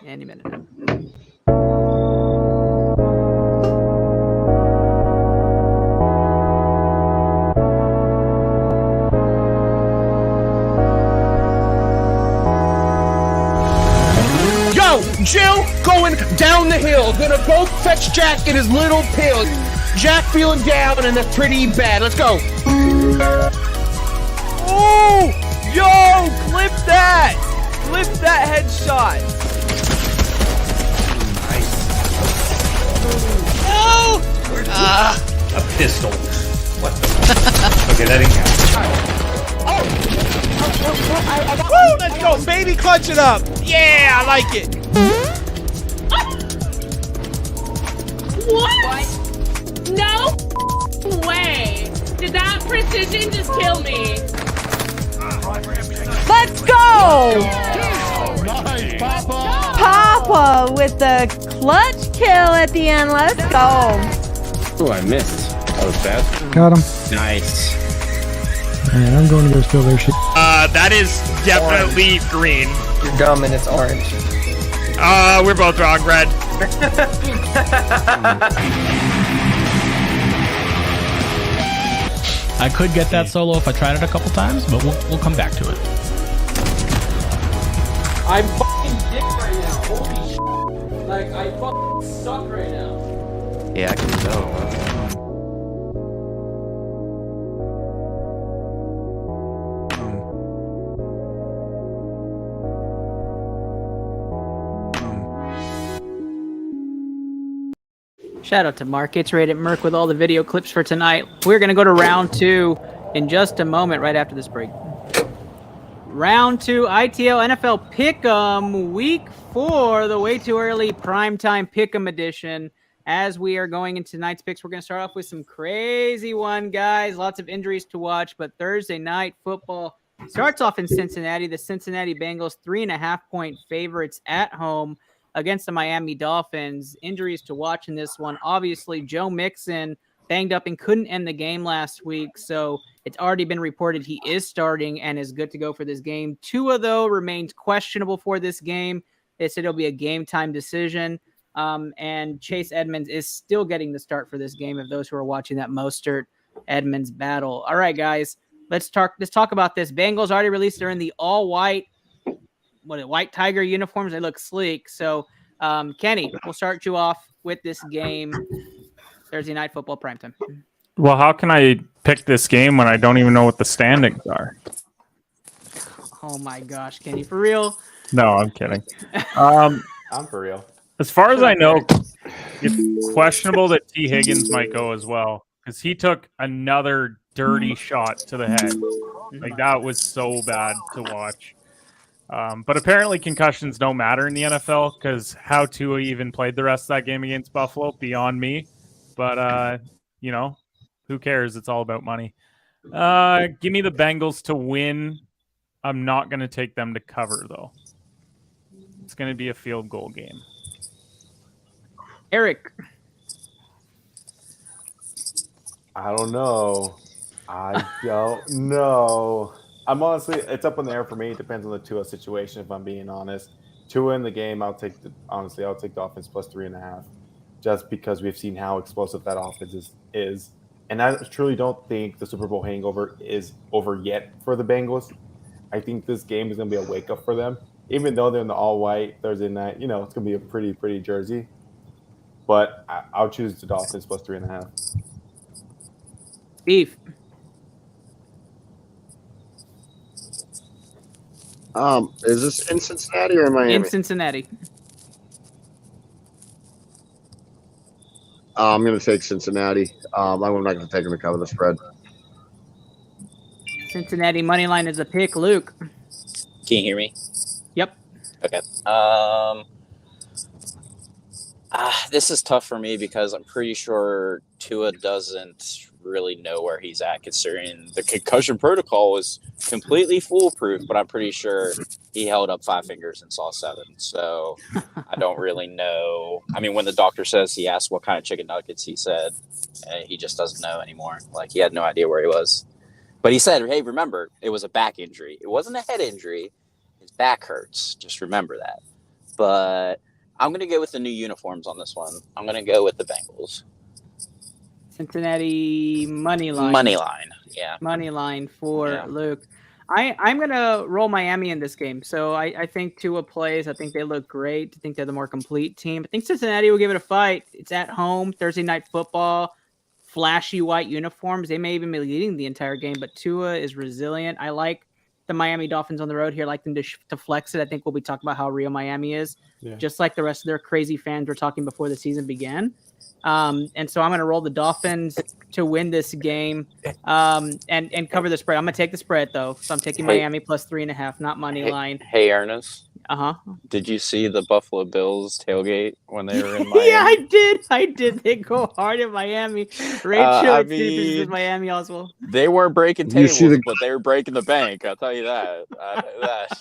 Any minute now. Yo, Jill going down the hill. Gonna go fetch Jack in his little pill. Jack feeling down and that's pretty bad. Let's go. Oh! Yo! Clip that! Clip that headshot! Nice. No! A pistol. What the? Okay, that didn't count. Woo! Let's go, baby! Clutch it up! Yeah, I like it! What? No way! Did that precision just kill me? Let's go! Nice, Papa! Papa with the clutch kill at the end. Let's go. Oh, I missed. That was bad. Got him. Nice. Man, I'm going to go steal their shit. That is definitely green. You're dumb and it's orange. We're both wrong, red. I could get that solo if I tried it a couple times, but we'll come back to it. I'm fucking dick right now. Holy shit. Like, I fucking suck right now. Yeah, I can tell. Shout out to Mark. It's Rated Merc with all the video clips for tonight. We're going to go to round 2 in just a moment right after this break. Round 2, ITL NFL Pick'em, Week 4, the way too early primetime Pick'em edition. As we are going into tonight's picks, we're going to start off with some crazy one, guys. Lots of injuries to watch, but Thursday night football starts off in Cincinnati. The Cincinnati Bengals, 3.5-point favorites at home against the Miami Dolphins. Injuries to watch in this one. Obviously, Joe Mixon banged up and couldn't end the game last week, so it's already been reported he is starting and is good to go for this game. Tua, though, remains questionable for this game. They said it'll be a game-time decision, and Chase Edmonds is still getting the start for this game of those who are watching that Mostert-Edmonds battle. All right, guys, let's talk about this. Bengals already released. They're in the all-white White Tiger uniforms. They look sleek. So, Kenny, we'll start you off with this game. Thursday night football primetime. Well, how can I pick this game when I don't even know what the standings are? Oh my gosh, Kenny, for real? No, I'm kidding. I'm for real. As far as I know, it's questionable that T. Higgins might go as well because he took another dirty shot to the head. Like, that was so bad to watch. But apparently concussions don't matter in the NFL because how Tua even played the rest of that game against Buffalo, beyond me. But, who cares? It's all about money. Give me the Bengals to win. I'm not going to take them to cover, though. It's going to be a field goal game. Eric. I don't know. I don't know. I'm honestly, it's up in the air for me. It depends on the Tua situation, if I'm being honest. Tua in the game, I'll take the offense plus 3.5, just because we've seen how explosive that offense is. And I truly don't think the Super Bowl hangover is over yet for the Bengals. I think this game is going to be a wake-up for them. Even though they're in the all-white Thursday night, it's going to be a pretty jersey. But I'll choose the Dolphins plus 3.5. Beef. Is this in Cincinnati or in Miami? In Cincinnati. I'm going to take Cincinnati. I'm not going to take them to cover the spread. Cincinnati money line is a pick. Luke. Can you hear me? Yep. Okay. This is tough for me because I'm pretty sure Tua doesn't really know where he's at, considering the concussion protocol was completely foolproof, but I'm pretty sure he held up 5 fingers and saw 7. So I don't really know. I mean, when the doctor says he asked what kind of chicken nuggets, he said he just doesn't know anymore. Like, he had no idea where he was. But he said, hey, remember, it was a back injury. It wasn't a head injury. His back hurts. Just remember that. But I'm going to go with the new uniforms on this one. I'm going to go with the Bengals. Cincinnati money line. Money line, yeah. Money line for Luke. I'm going to roll Miami in this game. So I think Tua plays. I think they look great. I think they're the more complete team. I think Cincinnati will give it a fight. It's at home, Thursday night football, flashy white uniforms. They may even be leading the entire game, but Tua is resilient. I like the Miami Dolphins on the road here. I like them to flex it. I think we'll be talking about how real Miami is, just like the rest of their crazy fans were talking before the season began. And so I'm going to roll the Dolphins to win this game and cover the spread. I'm going to take the spread, though. So I'm taking Miami plus 3.5, not money line. Hey, Ernest. Uh-huh. Did you see the Buffalo Bills tailgate when they were in Miami? Yeah, I did. They go hard in Miami. Rachel is Miami also. They weren't breaking tables, but they were breaking the bank. I'll tell you that. I know that.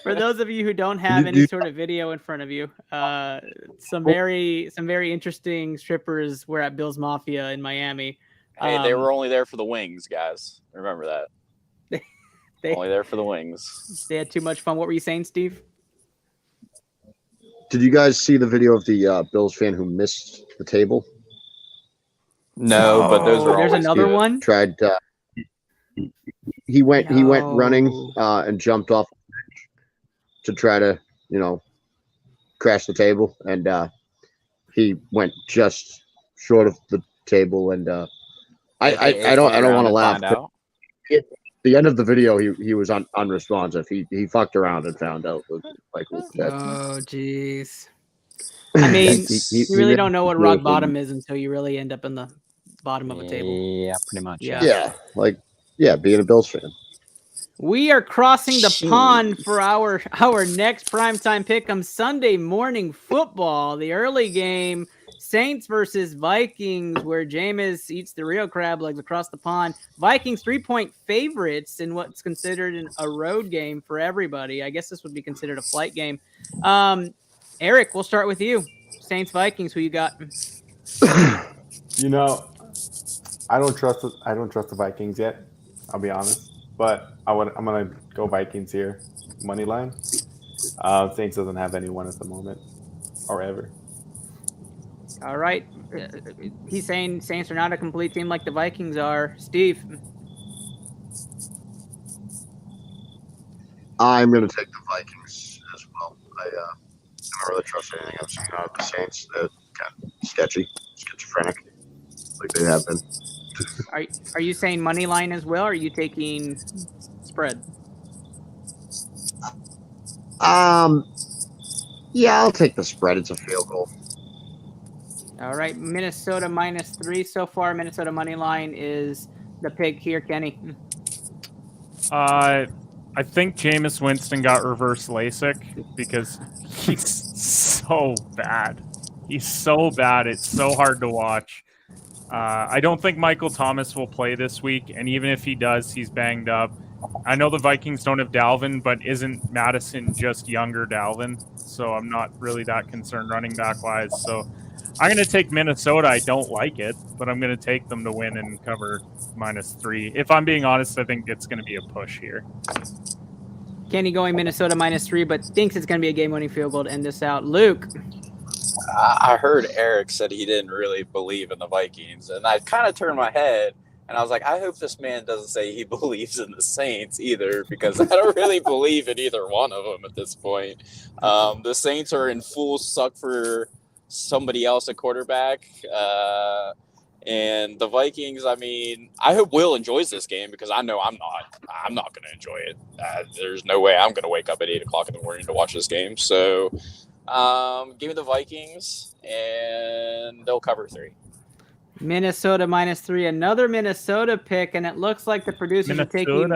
For those of you who don't have any sort of video in front of you, some very interesting strippers were at Bill's Mafia in Miami. Hey, they were only there for the wings, guys. Remember that. Only there for the wings. They had too much fun. What were you saying, Steve? Did you guys see the video of the Bills fan who missed the table? No, but those are. There's another one. Tried. He went running and jumped off to try to crash the table, and he went just short of the table. And I don't want to laugh. At the end of the video, he was unresponsive. He fucked around and found out. Oh, jeez. I mean, you really don't know what rock bottom is until you really end up in the bottom of a table. Yeah, pretty much. Yeah, being a Bills fan. We are crossing the pond for our next primetime pick'em Sunday morning football. The early game, Saints versus Vikings, where Jameis eats the real crab legs across the pond. Vikings 3-point favorites in what's considered a road game for everybody. I guess this would be considered a flight game. Eric, we'll start with you. Saints Vikings, who you got? I don't trust the Vikings yet. I'll be honest, but I'm gonna go Vikings here, money line. Saints doesn't have anyone at the moment, or ever. All right, he's saying Saints are not a complete team like the Vikings are. Steve, I'm gonna take the Vikings as well. I don't really trust anything I've seen out of the Saints. They're kind of sketchy, schizophrenic, like they have been. Are you saying money line as well, or are you taking spread? Yeah, I'll take the spread. It's a field goal. All right, Minnesota -3 so far. Minnesota money line is the pick here, Kenny. I think Jameis Winston got reverse LASIK because he's so bad. He's so bad. It's so hard to watch. I don't think Michael Thomas will play this week, and even if he does, he's banged up. I know the Vikings don't have Dalvin, but isn't Madison just younger Dalvin? So I'm not really that concerned running back-wise. So I'm going to take Minnesota. I don't like it, but I'm going to take them to win and cover -3. If I'm being honest, I think it's going to be a push here. Kenny going Minnesota -3, but thinks it's going to be a game-winning field goal to end this out. Luke. I heard Eric said he didn't really believe in the Vikings, and I kind of turned my head, and I was like, I hope this man doesn't say he believes in the Saints either, because I don't really believe in either one of them at this point. The Saints are in full suck for somebody else at quarterback, And the Vikings, I mean, I hope Will enjoys this game because I know I'm not going to enjoy it. There's no way I'm going to wake up at 8 o'clock in the morning to watch this game. So give me the Vikings, and they'll cover 3. Minnesota -3, another Minnesota pick, and it looks like the producers are taking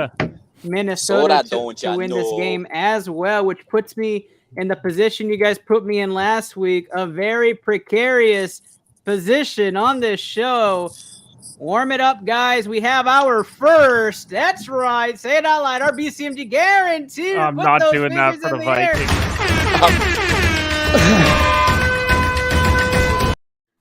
Minnesota to win this game as well, which puts me in the position you guys put me in last week, a very precarious position on this show. Warm it up, guys. We have our first. That's right. Say it out loud. Our BCMG guarantee. I'm not doing that for the Vikings.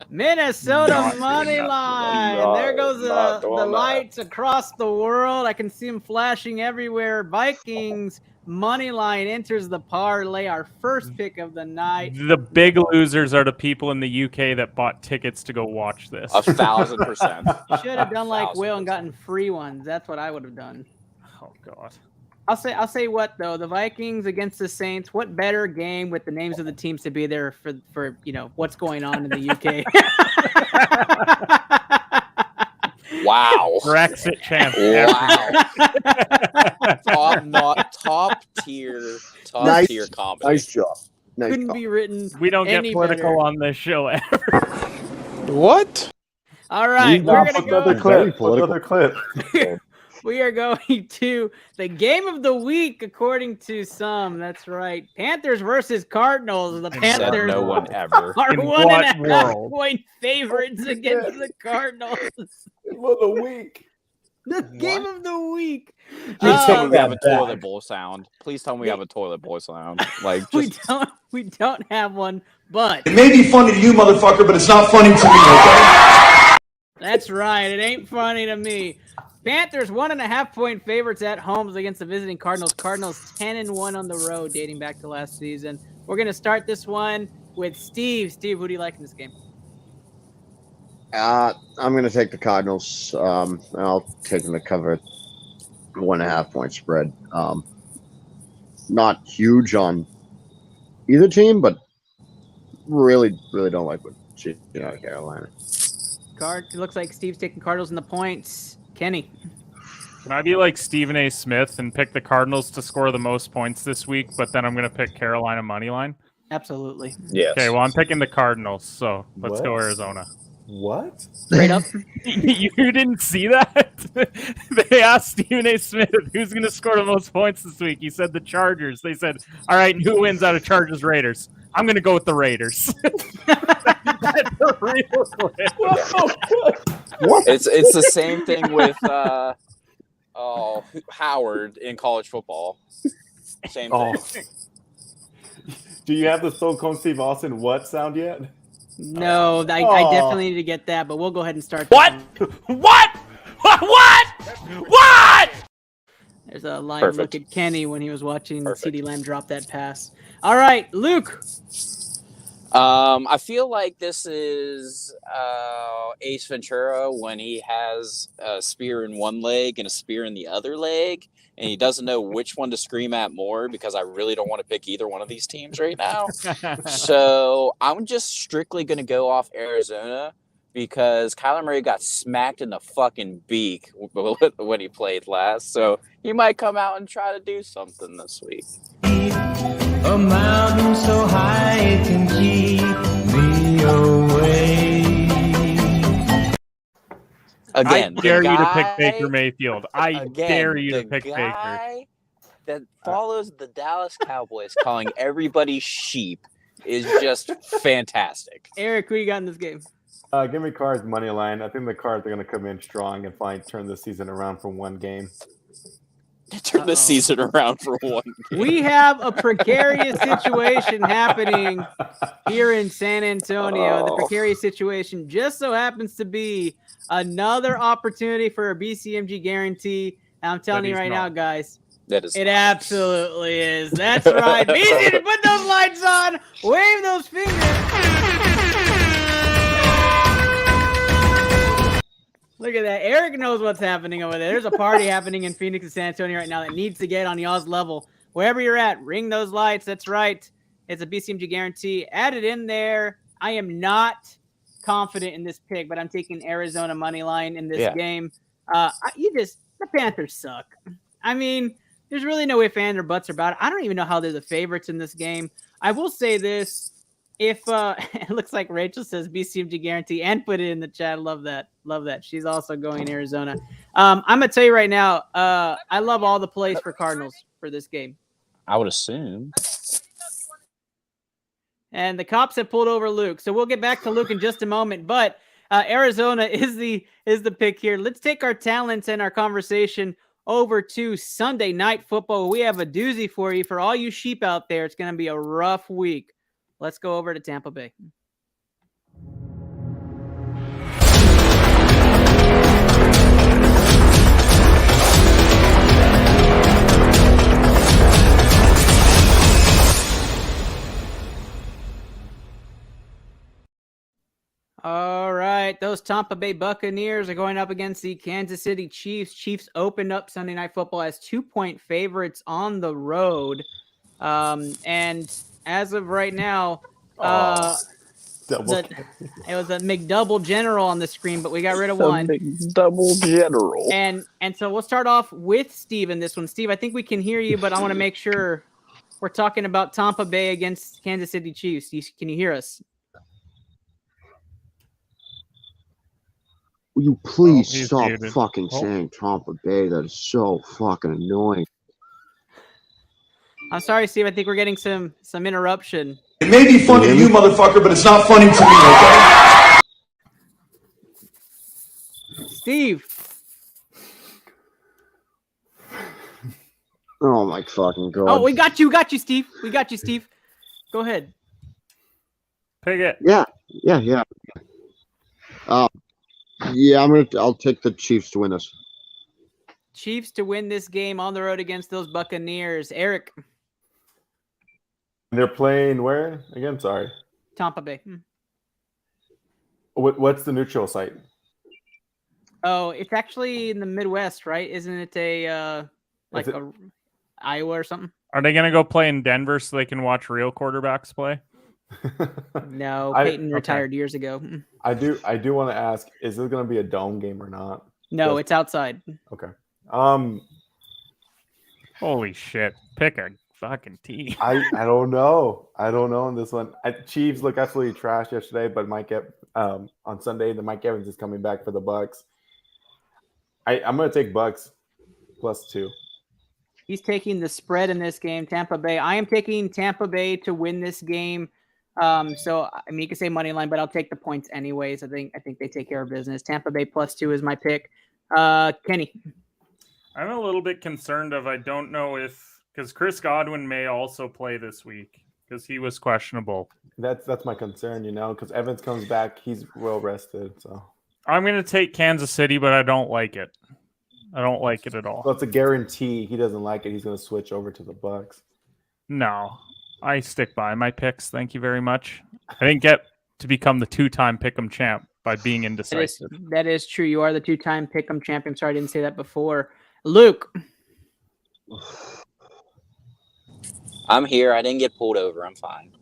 Minnesota money line. There goes the lights across the world. I can see them flashing everywhere. Vikings money line enters the parlay. Our first pick of the night. The big losers are the people in the UK that bought tickets to go watch this. 1,000%. Should have done like Will and gotten free ones. That's what I would have done. Oh God. I'll say what though, the Vikings against the Saints. What better game with the names of the teams to be there for what's going on in the UK. Wow. Brexit champ. Wow. top tier comedy. Nice job. Couldn't be written. We don't get political better on this show ever. What? All right, we're gonna go. Another clip. We are going to the game of the week, according to some. That's right. Panthers versus Cardinals. The Panthers no one ever. are In 1.5 point favorites against the Cardinals. For the week. The game of the week. Please tell me we have a toilet bowl sound. Please tell me we have a toilet bowl sound. Like we don't have one, but It may be funny to you, motherfucker, but it's not funny to me, okay? That's right. It ain't funny to me. Panthers 1.5 point favorites at home against the visiting Cardinals. Cardinals 10-1 on the road dating back to last season. We're going to start this one with Steve. Steve, who do you like in this game? I'm going to take the Cardinals. I'll take them to cover 1.5 point spread. Not huge on either team, but really don't like what she's out of Carolina. It looks like Steve's taking Cardinals in the points. Kenny. Can I be like Stephen A. Smith and pick the Cardinals to score the most points this week, but then I'm going to pick Carolina money line? Absolutely. Yes. Okay, well, I'm picking the Cardinals, so let's go Arizona. What? Straight up. You didn't see that? They asked Stephen A. Smith who's going to score the most points this week. He said the Chargers. They said, all right, who wins out of Chargers Raiders? I'm going to go with the Raiders. That's a real clip. It's the same thing with Howard in college football. Same thing. Do you have the Stone Cold Steve Austin what sound yet? No, I definitely need to get that, but we'll go ahead and start. What? There's a live look at Kenny when he was watching CeeDee Lamb drop that pass. All right, Luke. I feel like this is Ace Ventura when he has a spear in one leg and a spear in the other leg, and he doesn't know which one to scream at more because I really don't want to pick either one of these teams right now. So I'm just strictly going to go off Arizona because Kyler Murray got smacked in the fucking beak when he played last. So he might come out and try to do something this week. A mountain so high it can keep me away. Again, I dare you to pick Baker Mayfield. I dare you to pick Baker. That follows the Dallas Cowboys calling everybody sheep is just fantastic. Eric, who you got in this game? Give me Cards money line. I think the Cards are going to come in strong and turn the season around for one game. Turn the season around for one game. We have a precarious situation happening here in San Antonio. The precarious situation just so happens to be another opportunity for a BCMG guarantee. And I'm telling you right now, guys, it absolutely is. That's right. BCMG, put those lights on. Wave those fingers. Look at that. Eric knows what's happening over there. There's a party happening in Phoenix and San Antonio right now that needs to get on y'all's level. Wherever you're at, ring those lights. That's right. It's a BCMG guarantee. Add it in there. I am not confident in this pick, but I'm taking Arizona money line in this Yeah. game. The Panthers suck. I mean, there's really no ifs, ands, or buts about it. I don't even know how they're the favorites in this game. I will say this. If it looks like Rachel says BCMG guarantee and put it in the chat. Love that. She's also going Arizona. I'm gonna tell you right now, I love all the plays for Cardinals for this game. I would assume. And the cops have pulled over Luke. So we'll get back to Luke in just a moment. But Arizona is the pick here. Let's take our talents and our conversation over to Sunday Night Football. We have a doozy for you. For all you sheep out there, it's going to be a rough week. Let's go over to Tampa Bay. All right, those Tampa Bay Buccaneers are going up against the Kansas City Chiefs. Chiefs opened up Sunday Night Football as 2-point favorites on the road. And as of right now, it was a McDouble General on the screen, but we got rid of one. McDouble General. And so we'll start off with Steve in this one. Steve, I think we can hear you, but I want to make sure we're talking about Tampa Bay against Kansas City Chiefs. Can you hear us? Will you please stop fucking saying Tampa Bay? That is so fucking annoying. I'm sorry, Steve. I think we're getting some interruption. It may be funny to you, motherfucker, but it's not funny to me, okay? Steve. Oh my fucking god. Oh, we got you, Steve. We got you, Steve. Go ahead. Pick it. Yeah. I'll take the Chiefs to win this. Chiefs to win this game on the road against those Buccaneers. Eric. They're playing where again? Sorry. Tampa Bay. What's the neutral site? Oh, it's actually in the Midwest, right? Isn't it a Iowa or something? Are they going to go play in Denver so they can watch real quarterbacks play? No, Peyton retired years ago. I do want to ask: is this going to be a dome game or not? No, it's outside. Okay. Holy shit! Pick a fucking team. I don't know. I don't know in this one. Chiefs look absolutely trash yesterday, but on Sunday, the Mike Evans is coming back for the Bucks. I'm going to take Bucks +2. He's taking the spread in this game, Tampa Bay. I am taking Tampa Bay to win this game. So I mean, you can say money line, but I'll take the points anyways. I think they take care of business. Tampa Bay +2 is my pick. Kenny. I'm a little bit concerned I don't know because Chris Godwin may also play this week because he was questionable. That's my concern, because Evans comes back, he's well rested. So I'm going to take Kansas City, but I don't like it. I don't like it at all. So it's a guarantee he doesn't like it. He's going to switch over to the Bucks. No, I stick by my picks. Thank you very much. I didn't get to become the 2-time Pick'em champ by being indecisive. That is true. You are the 2-time Pick'em champ. I'm sorry I didn't say that before. Luke. I'm here. I didn't get pulled over. I'm fine.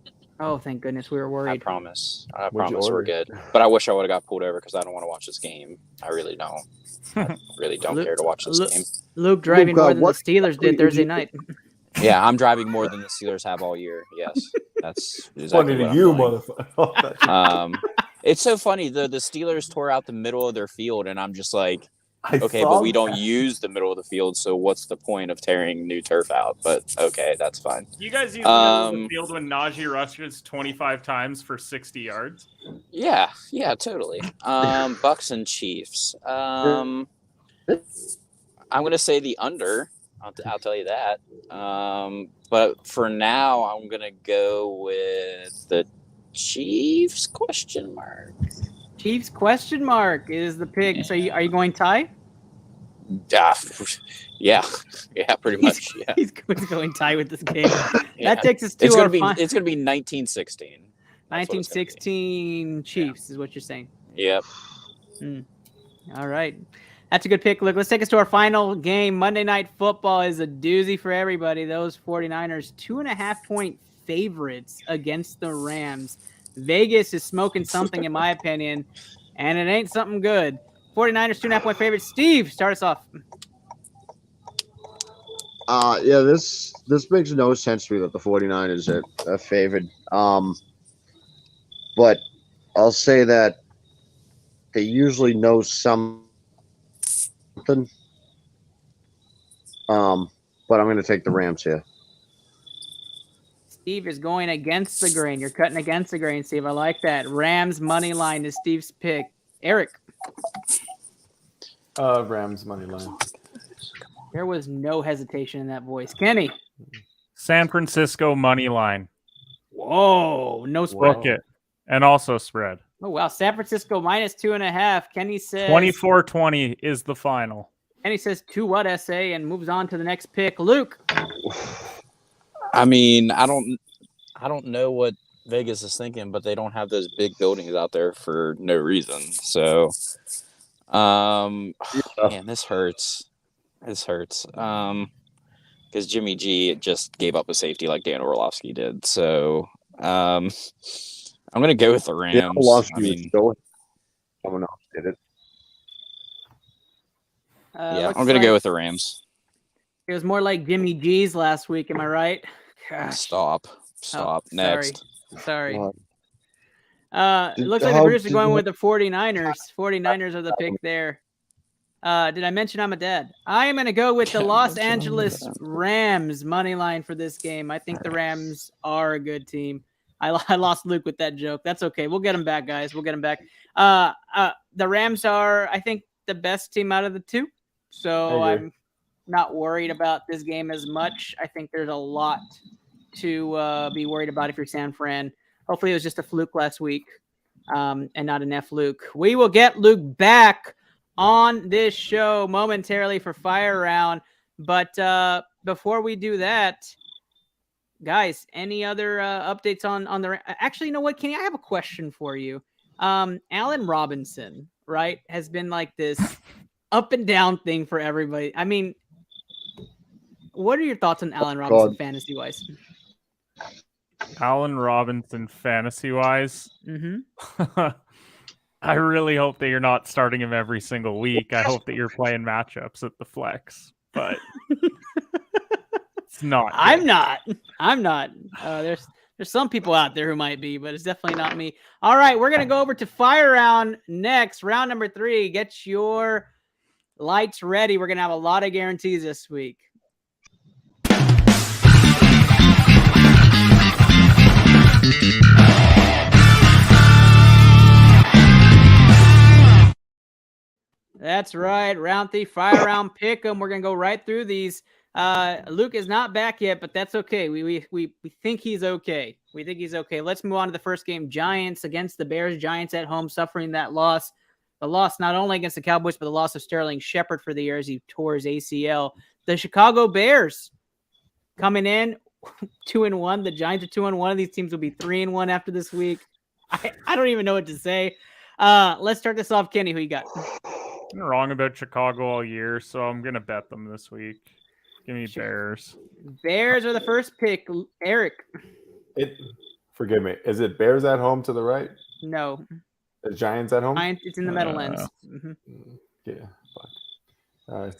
Oh, thank goodness. We were worried. I promise we're good. But I wish I would have got pulled over because I don't want to watch this game. I really don't. I really don't care to watch this game. Luke driving more than the Steelers did Thursday night. Yeah, I'm driving more than the Steelers have all year. Yes, that's funny exactly to you, motherfucker. It's so funny. The Steelers tore out the middle of their field, and I'm just like, okay, saw but we that. don't use the middle of the field, so what's the point of tearing new turf out? But okay, that's fine. You guys use the middle of the field when Najee rushes 25 times for 60 yards? Yeah, totally. Bucks and Chiefs. I'm going to say the under. I'll tell you that. But for now, I'm going to go with the Chiefs ? Chiefs ? Is the pick. So are you going tie? Yeah, pretty much. Yeah. He's going tie with this game. Yeah. That takes us to it's our gonna be 1916. 1916 Chiefs is what you're saying. Yep. All right. That's a good pick. Look, let's take us to our final game. Monday Night Football is a doozy for everybody. Those 49ers, 2.5-point favorites against the Rams. Vegas is smoking something, in my opinion, and it ain't something good. 49ers 2.5-point favorite. Steve, start us off. Yeah, this makes no sense to me that the 49ers are favored. But I'll say that they usually know something. But I'm going to take the Rams here. Steve is going against the grain. You're cutting against the grain, Steve. I like that. Rams money line is Steve's pick. Eric. Rams money line. There was no hesitation in that voice. Kenny. San Francisco money line. Whoa, no spread. Book it. And also spread. Oh, wow. San Francisco minus 2.5. Kenny says 24-20 is the final. Kenny says to what, SA, and moves on to the next pick. Luke. I mean, I don't know what Vegas is thinking, but they don't have those big buildings out there for no reason. So, man, this hurts. This hurts. Because Jimmy G just gave up a safety like Dan Orlovsky did. So, I'm going to go with the Rams. Yeah, Orlovsky someone else did it. Yeah, I'm going to go with the Rams. It was more like Jimmy G's last week. Am I right? Gosh. Stop. Oh, Next. Sorry. It looks like the Brewers are going with the 49ers. 49ers are the pick there. Did I mention I'm a dad? I am going to go with the Los Angeles Rams money line for this game. I think the Rams are a good team. I lost Luke with that joke. That's okay. We'll get him back, guys. We'll get him back. The Rams are, I think, the best team out of the two. So I'm not worried about this game as much. I think there's a lot to be worried about if you're San Fran. Hopefully it was just a fluke last week and not an F Luke. We will get Luke back on this show momentarily for Fire Round. But before we do that, guys, any other updates on the... Actually, you know what, Kenny? I have a question for you. Allen Robinson, right, has been like this up and down thing for everybody. I mean, what are your thoughts on Allen Robinson fantasy-wise? Allen Robinson fantasy-wise? Mm-hmm. I really hope that you're not starting him every single week. I hope that you're playing matchups at the flex, but it's not. I'm not. There's some people out there who might be, but it's definitely not me. All right, we're going to go over to Fire Round next. Round number 3. Get your lights ready. We're going to have a lot of guarantees this week. That's right. Round 3, Fire Round pick 'em. We're going to go right through these. Luke is not back yet, but that's okay. We think he's okay. We think he's okay. Let's move on to the first game. Giants against the Bears. Giants at home suffering that loss. The loss not only against the Cowboys, but the loss of Sterling Shepard for the year as he tore his ACL. The Chicago Bears coming in 2-1. The Giants are 2-1. One of these teams will be 3-1 after this week. I don't even know what to say. Let's start this off. Kenny, who you got? I've been wrong about Chicago all year, so I'm going to bet them this week. Give me Bears. Bears are the first pick. Eric. Forgive me. Is it Bears at home to the right? No. The Giants at home? Giants, it's in the Meadowlands. Yeah.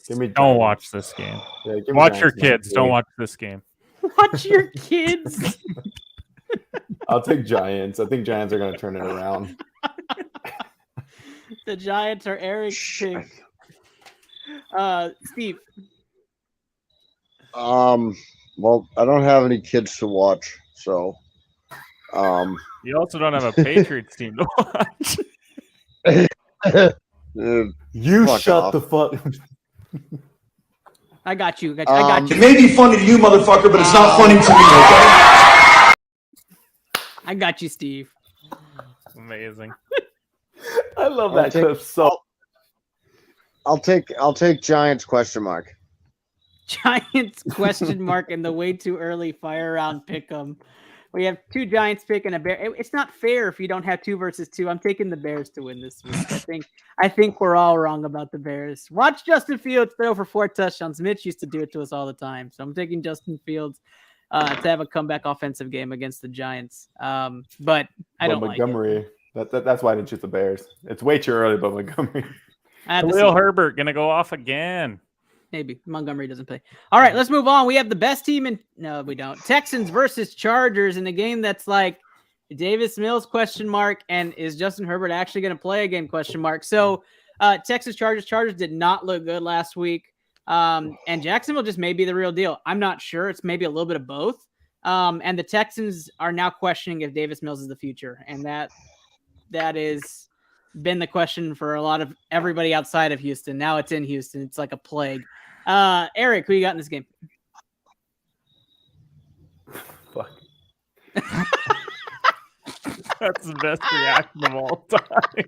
Give me. Don't watch this game. Yeah, watch your kids. Don't watch this game. Watch your kids. I'll take Giants. I think Giants are going to turn it around. The Giants are Eric's pick. Steve. Well, I don't have any kids to watch, so. You also don't have a Patriots team to watch. You shut the fuck. I got you. I got you. It may be funny to you, motherfucker, but it's not funny to me. Okay? I got you, Steve. Amazing. I love that clip so. I'll take Giants question mark. Giants question mark in the way too early Fire Round pick 'em. We have 2 Giants pick and a Bear. It's not fair if you don't have 2 versus 2. I'm taking the Bears to win this week. I think we're all wrong about the Bears. Watch Justin Fields throw for 4 touchdowns. Mitch used to do it to us all the time, so I'm taking Justin Fields. to have a comeback offensive game against the Giants. But I don't Montgomery, like it. That's why I didn't choose the Bears. It's way too early, but Montgomery. Khalil Herbert going to go off again. Maybe Montgomery doesn't play. All right, let's move on. We have the best team in no, we don't. Texans versus Chargers in a game that's like Davis Mills ? And is Justin Herbert actually going to play again ? So Texas Chargers did not look good last week. And Jacksonville just may be the real deal. I'm not sure. It's maybe a little bit of both. And the Texans are now questioning if Davis Mills is the future, and that is been the question for a lot of everybody outside of Houston. Now it's in Houston. It's like a plague. Eric, who you got in this game? Fuck. That's the best reaction of all time.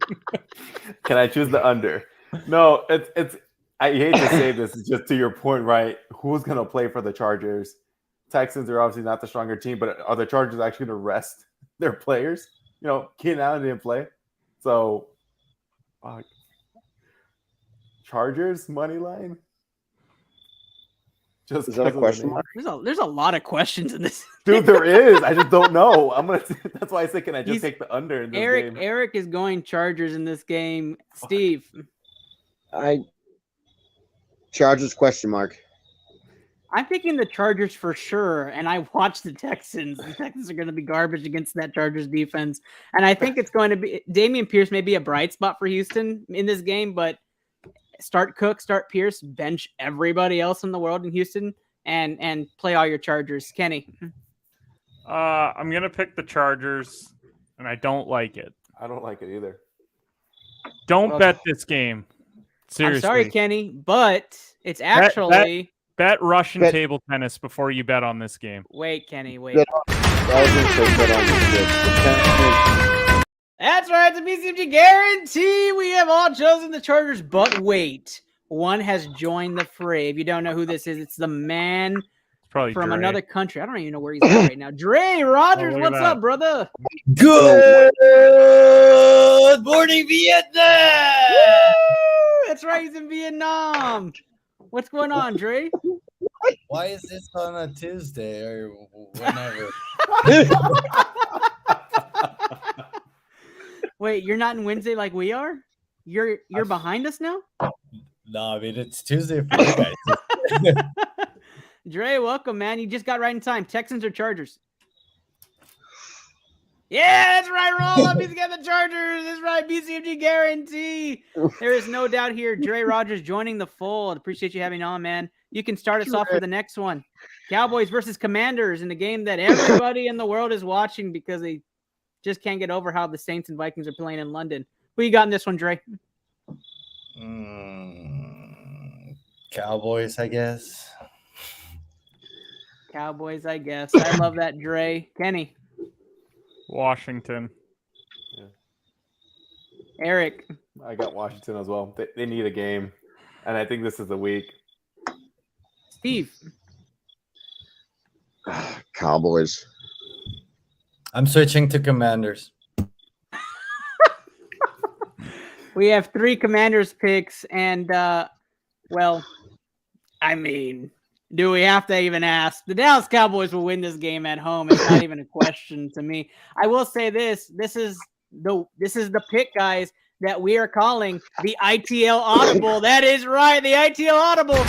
Can I choose the under? No, it's. I hate to say this. It's just to your point, right? Who's gonna play for the Chargers? Texans are obviously not the stronger team, but are the Chargers actually gonna rest their players? You know, Keenan Allen didn't play, so Chargers money line. Just is that a question mark? There's a lot of questions in this. Dude, there is. I just don't know. That's why I say, can I just take the under in this game? Eric is going Chargers in this game. Steve, Chargers ? I'm picking the Chargers for sure, and I watched the Texans. The Texans are going to be garbage against that Chargers defense, and I think it's going to be Dameon Pierce may be a bright spot for Houston in this game, but start Cook, start Pierce, bench everybody else in the world in Houston, and play all your Chargers. Kenny, I'm going to pick the Chargers, and I don't like it. I don't like it either. Don't bet this game. Seriously. I'm sorry, Kenny, but it's actually. Bet Russian table tennis before you bet on this game. Wait, Kenny, wait. That's right, it's a BCMG guarantee. We have all chosen the Chargers, but wait. One has joined the fray. If you don't know who this is, it's the man from Dre. another country. I don't even know where he's at right now. Dre Rogers, what's up, brother? Good morning, Vietnam! Woo! That's right, he's in Vietnam. What's going on, Dre? Why is this on a Tuesday or whenever? Wait, you're not in Wednesday like we are? You're behind us now? No, I mean it's Tuesday for you guys. Dre, welcome, man. You just got right in time. Texans or Chargers? Yeah, that's right. Roll up. He's got the Chargers. That's right. BCMG guarantee. There is no doubt here. Dre Rogers joining the fold. Appreciate you having on, man. You can start us off for the next one. Cowboys versus Commanders in the game that everybody in the world is watching because they just can't get over how the Saints and Vikings are playing in London. Who you got in this one, Dre? Cowboys, I guess. Cowboys, I guess. I love that, Dre. Kenny. Washington. Yeah. Eric. I got Washington as well. They need a game, and I think this is the week. Steve. Cowboys. I'm switching to Commanders. We have 3 Commanders picks, and well, I mean, do we have to even ask? The Dallas Cowboys will win this game at home. It's not even a question to me. I will say this: this is the pick, guys, that we are calling the ITL Audible. That is right, the ITL Audible.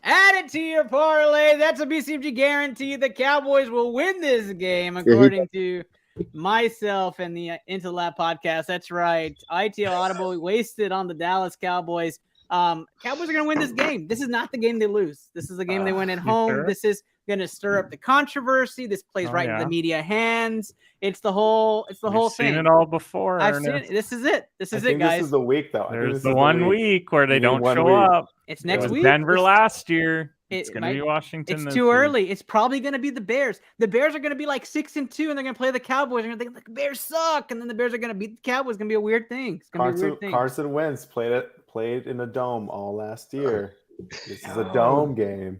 Add it to your parlay. That's a BCMG guarantee. The Cowboys will win this game, according to myself and the Into the Lab podcast. That's right. ITL Audible wasted on the Dallas Cowboys. Cowboys are going to win this game. This is not the game they lose. This is the game they win at home. Sure? This is going to stir up the controversy. This plays in the media hands. It's the whole thing. Seen it all before. I've seen it. This is it. This is it, guys. This is the week, though. There's the 1 week where they don't show up. It's next week. Denver last year. It's going to be Washington. It's too early. It's probably going to be the Bears. The Bears are going to be like 6-2, and they're going to play the Cowboys. And they're going to think the Bears suck, and then the Bears are going to beat the Cowboys. It's going to be a weird thing. It's going to be a weird thing. Carson Wentz played in a dome all last year. This is a dome game.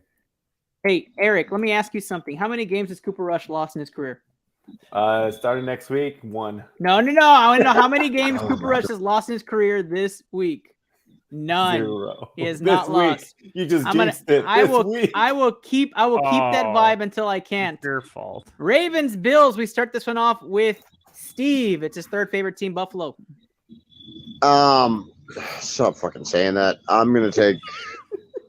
Hey, Eric, let me ask you something. How many games has Cooper Rush lost in his career? Starting next week, 1. No. I want to know how many games Cooper Rush has lost in his career this week. None. 0. He has This not week. lost. You just I'm gonna, jinxed it. I this will week. I will keep that vibe until I can't. Your fault. Ravens, Bills. We start this one off with Steve. It's his third favorite team, Buffalo. Stop fucking saying that. I'm gonna take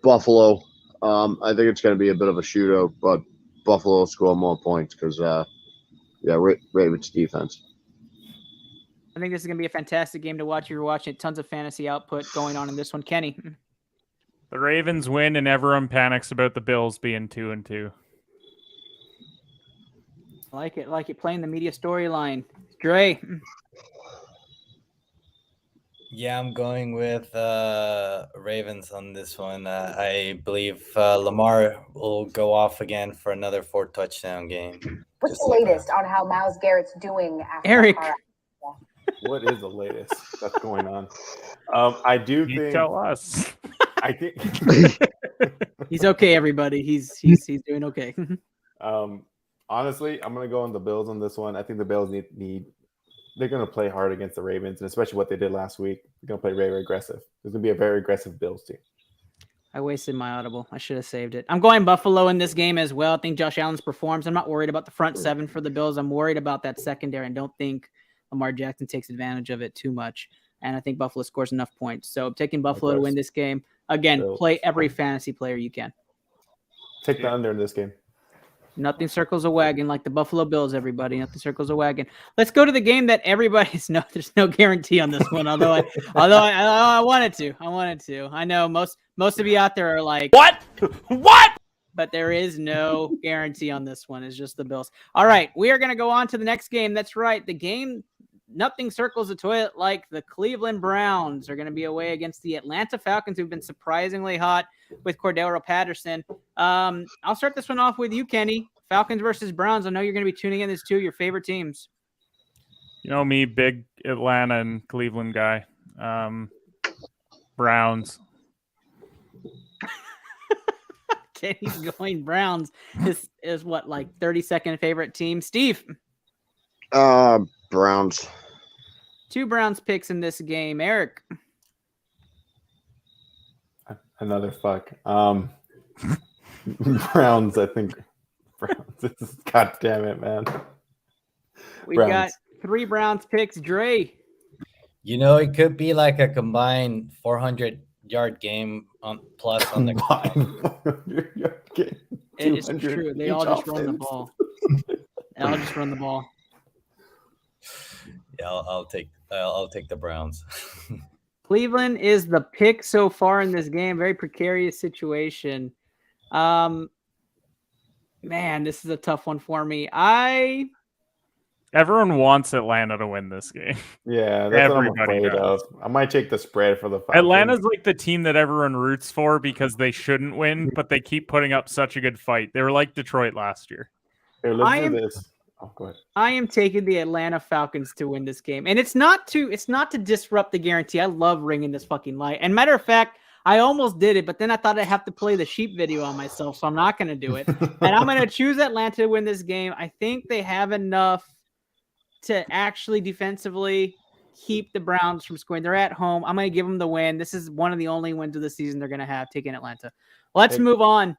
Buffalo. I think it's gonna be a bit of a shootout, but Buffalo will score more points because Ravens defense. I think this is going to be a fantastic game to watch. You're watching it. Tons of fantasy output going on in this one. Kenny. The Ravens win, and everyone panics about the Bills being 2-2. I like it. Like it playing the media storyline. Dre. Yeah, I'm going with Ravens on this one. I believe Lamar will go off again for another 4-touchdown game. What's the latest on how Myles Garrett's doing after Eric? that car accident? What is the latest that's going on? I do You think. tell us. I think He's okay, everybody. He's doing okay. honestly, I'm gonna go on the Bills on this one. I think the Bills need they're gonna play hard against the Ravens, and especially what they did last week. They're gonna play very, very aggressive. There's gonna be a very aggressive Bills team. I wasted my audible. I should have saved it. I'm going Buffalo in this game as well. I think Josh Allen's performs. I'm not worried about the front seven for the Bills. I'm worried about that secondary and don't think Lamar Jackson takes advantage of it too much. And I think Buffalo scores enough points. So I'm taking Buffalo to win this game. Again, play every fantasy player you can. Take the under in this game. Nothing circles a wagon like the Buffalo Bills, everybody. Nothing circles a wagon. Let's go to the game that everybody's there's no guarantee on this one. Although I wanted to. I know most of you out there are like, what? But there is no guarantee on this one. It's just the Bills. All right, we are going to go on to the next game. That's right. The game, nothing circles the toilet like the Cleveland Browns are going to be away against the Atlanta Falcons, who've been surprisingly hot with Cordero Patterson. I'll start this one off with you, Kenny. Falcons versus Browns. I know you're going to be tuning in. This two, your favorite teams. You know me, big Atlanta and Cleveland guy. Browns. Kenny's going Browns. This is what, like 32nd favorite team. Steve. Browns. 2 Browns picks in this game. Eric. Another fuck. Browns, I think. Browns. God damn it, man. We got 3 Browns picks. Dre. You know, it could be like a combined 400-yard game plus on the It is true. They all just run the ball. Yeah, I'll take the Browns. Cleveland is the pick so far in this game. Very precarious situation. Man, this is a tough one for me. Everyone wants Atlanta to win this game. Yeah, that's Everybody what I'm afraid does. of. I might take the spread for the Falcons. Atlanta's like the team that everyone roots for because they shouldn't win, but they keep putting up such a good fight. They were like Detroit last year. Here, listen to this. Oh, go ahead. I am taking the Atlanta Falcons to win this game. And it's not to disrupt the guarantee. I love ringing this fucking light. And matter of fact, I almost did it, but then I thought I'd have to play the sheep video on myself, so I'm not going to do it. And I'm going to choose Atlanta to win this game. I think they have enough to actually defensively keep the Browns from scoring. They're at home. I'm going to give them the win. This is one of the only wins of the season they're going to have, taking Atlanta. Let's move on.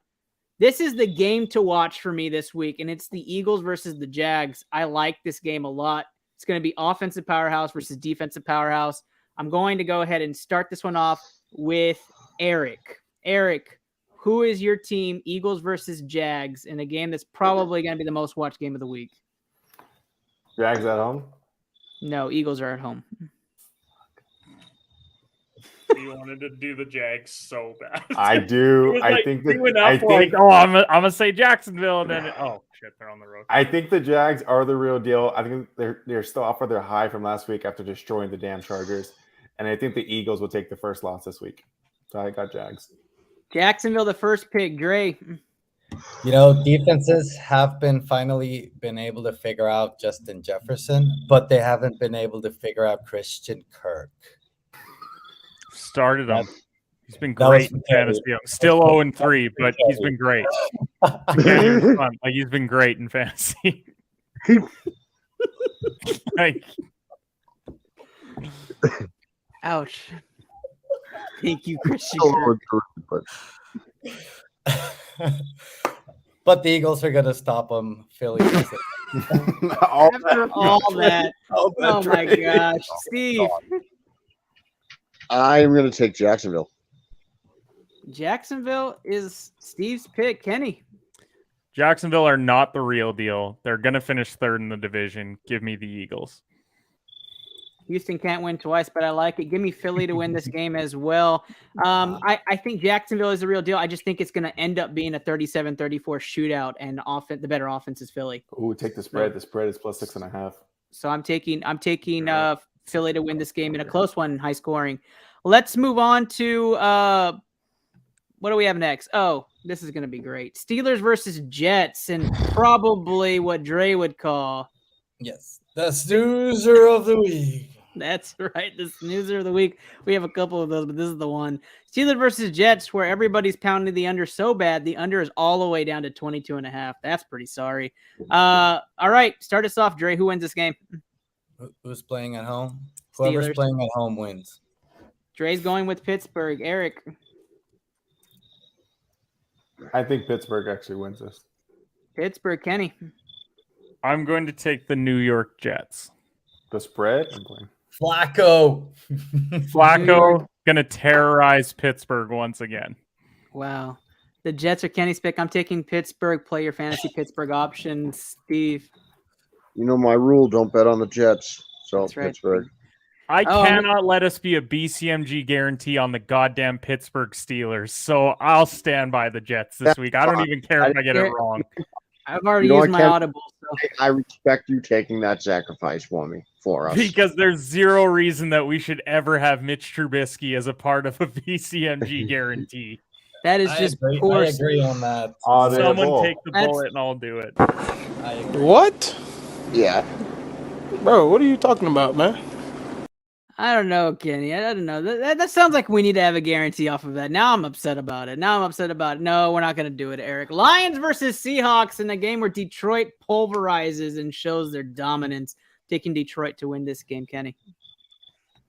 This is the game to watch for me this week, and it's the Eagles versus the Jags. I like this game a lot. It's going to be offensive powerhouse versus defensive powerhouse. I'm going to go ahead and start this one off with Eric. Eric, who is your team, Eagles versus Jags, in a game that's probably going to be the most watched game of the week? Jags at home? No, Eagles are at home. You wanted to do the Jags so bad. I do. I'm gonna say Jacksonville, and then shit, they're on the road. I think the Jags are the real deal. I think they're still off of their high from last week after destroying the damn Chargers, and I think the Eagles will take the first loss this week. So I got Jags. Jacksonville, the first pick. Dre. You know, defenses have finally been able to figure out Justin Jefferson, but they haven't been able to figure out Christian Kirk. Started him. He's been great in fantasy. Still 0-3, but he's been great. He's been great in fantasy. Ouch. Thank you, Christian. But the Eagles are gonna stop them. Philly. After all that, oh my gosh, Steve. I'm going to take Jacksonville. Jacksonville is Steve's pick. Kenny. Jacksonville are not the real deal. They're going to finish third in the division. Give me the Eagles. Houston can't win twice, but I like it. Give me Philly to win this game as well. I think Jacksonville is the real deal. I just think it's going to end up being a 37-34 shootout, and the better offense is Philly. Ooh, take the spread. The spread is plus 6.5. So I'm taking Philly to win this game in a close one, high scoring. Let's move on to what do we have next? Oh, this is going to be great. Steelers versus Jets, and probably what Dre would call the snoozer of the week. That's right, the snoozer of the week. We have a couple of those, but this is the one. Steelers versus Jets, where everybody's pounding the under so bad, the under is all the way down to 22.5. That's pretty sorry. All right, start us off, Dre. Who wins this game? Who's playing at home? Steelers. Whoever's playing at home wins. Dre's going with Pittsburgh. Eric. I think Pittsburgh actually wins this. Pittsburgh. Kenny. I'm going to take the New York Jets. The spread? Flacco. Flacco going to terrorize Pittsburgh once again. Wow. The Jets are Kenny's pick. I'm taking Pittsburgh. Play your fantasy Pittsburgh options. Steve. You know my rule, don't bet on the Jets. So That's right. Pittsburgh. I cannot let us be a BCMG guarantee on the goddamn Pittsburgh Steelers, so I'll stand by the Jets this week. I don't even care if I get it wrong. I've already used my audible. So. I respect you taking that sacrifice for us. Because there's zero reason that we should ever have Mitch Trubisky as a part of a BCMG guarantee. That is just poor. I agree on that. Someone take the bullet and I'll do it. What? Yeah. Bro, what are you talking about, man? I don't know, Kenny. I don't know. That sounds like we need to have a guarantee off of that. Now I'm upset about it. No, we're not going to do it, Eric. Lions versus Seahawks in a game where Detroit pulverizes and shows their dominance. Taking Detroit to win this game, Kenny.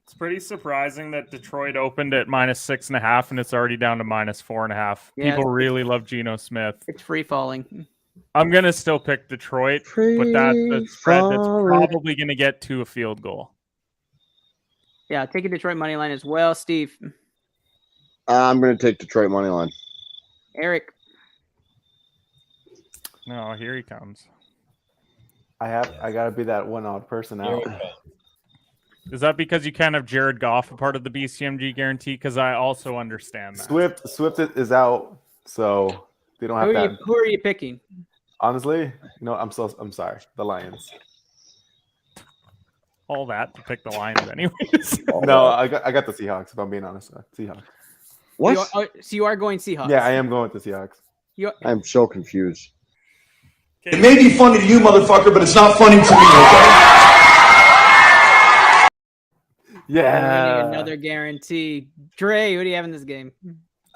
It's pretty surprising that Detroit opened at -6.5 and it's already down to -4.5. Yeah, People really love Geno Smith. It's free falling. I'm going to still pick Detroit, but that's a spread that's probably going to get to a field goal. Yeah, taking Detroit money line as well. Steve. I'm going to take Detroit money line. Eric. No, here he comes. I got to be that one odd person out. Is that because you can't have Jared Goff a part of the BCMG guarantee? Because I also understand that. Swift is out, so they don't have that. Who are you picking? Honestly, I'm sorry. The Lions. All that to pick the Lions anyways. No, I got the Seahawks, if I'm being honest. Seahawks. What? So you are going Seahawks? Yeah, I am going with the Seahawks. I'm so confused. It may be funny to you, motherfucker, but it's not funny to me, okay? Yeah. Another guarantee. Dre, who do you have in this game?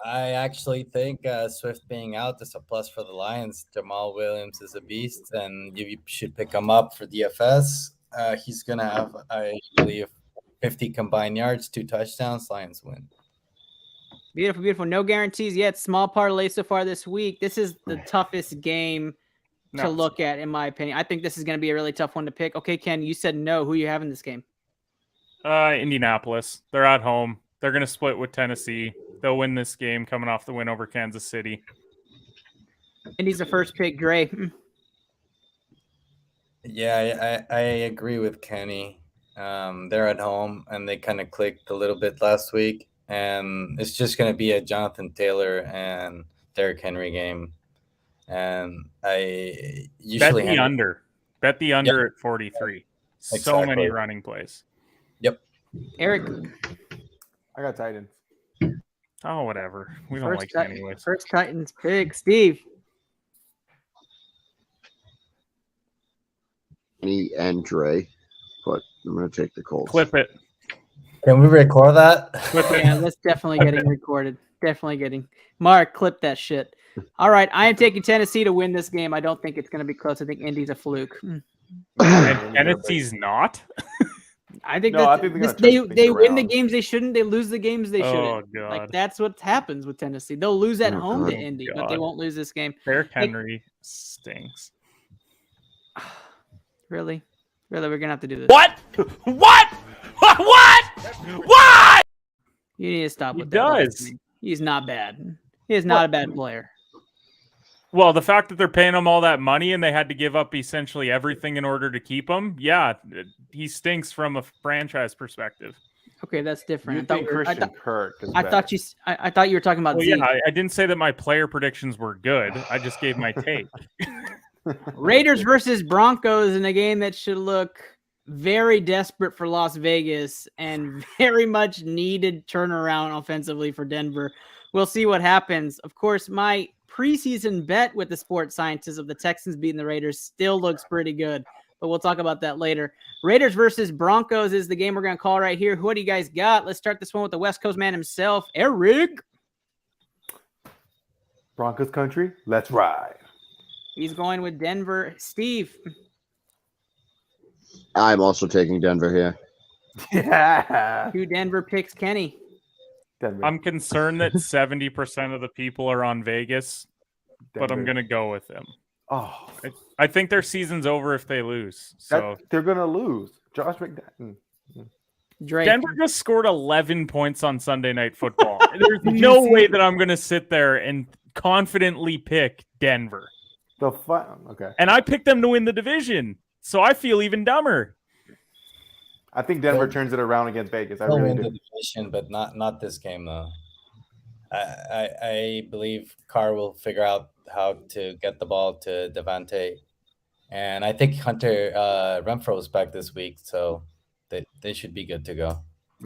I actually think Swift being out is a plus for the Lions. Jamal Williams is a beast, and you should pick him up for DFS. He's going to have, I believe, 50 combined yards, 2 touchdowns. Lions win. Beautiful, beautiful. No guarantees yet. Small parlay so far this week. This is the toughest game to look at, in my opinion. I think this is going to be a really tough one to pick. Okay, Ken, you said no. Who you have in this game? Indianapolis. They're at home. They're going to split with Tennessee. They'll win this game coming off the win over Kansas City. Indy's the first pick, Dre. Yeah, I agree with Kenny. They're at home, and they kind of clicked a little bit last week. And it's just going to be a Jonathan Taylor and Derrick Henry game. And I usually bet the under at 43. So Exactly. many running plays. Yep. Eric. I got Titans. Oh, whatever. We don't like it anyways. First Titans pick. Steve. Me and Dre, but I'm going to take the Colts. Clip it. Can we record that? Yeah, that's definitely getting recorded. Definitely getting. Mark, clip that shit. All right, I am taking Tennessee to win this game. I don't think it's going to be close. I think Indy's a fluke. And Tennessee's not? I think No, I think they're gonna turn they things win the around. games they shouldn't. They lose the games they Oh, shouldn't. God. Like that's what happens with Tennessee. They'll lose at Oh, home to God. Indy, but they God. won't lose this game. Derrick Like, Henry stinks. really, we're gonna have to do this. What? What? What? What? You need to stop He with that. does. He's not bad. He is not a bad player. Well, the fact that they're paying him all that money and they had to give up essentially everything in order to keep him, yeah, he stinks from a franchise perspective. Okay, that's different. You think Christian Kirk is I better. thought you were talking about Well, Zeke. yeah, I didn't say that my player predictions were good. I just gave my take. Raiders versus Broncos in a game that should look very desperate for Las Vegas and very much needed turnaround offensively for Denver. We'll see what happens. Of course, my preseason bet with the sports scientists of the Texans beating the Raiders still looks pretty good, but we'll talk about that later. Raiders versus Broncos is the game we're going to call right here. What do you guys got? Let's start this one with the West Coast man himself, Eric. Broncos country, let's ride. He's going with Denver. Steve. I'm also taking Denver here. Yeah. 2 Denver picks. Kenny. Denver. I'm concerned that 70% of the people are on Vegas, but I'm Denver. going to go with them. Oh, I think their season's over if they lose. So they're gonna lose. Josh McDaniels. Drake. Denver just scored 11 points on Sunday Night Football. There's no way that I'm going to sit there and confidently pick Denver. Okay. And I picked them to win the division, so I feel even dumber. I think Denver turns it around against Vegas. I They'll really win do. the division, but not this game though. I believe Carr will figure out how to get the ball to Devante, and I think Hunter Renfro is back this week, so they should be good to go.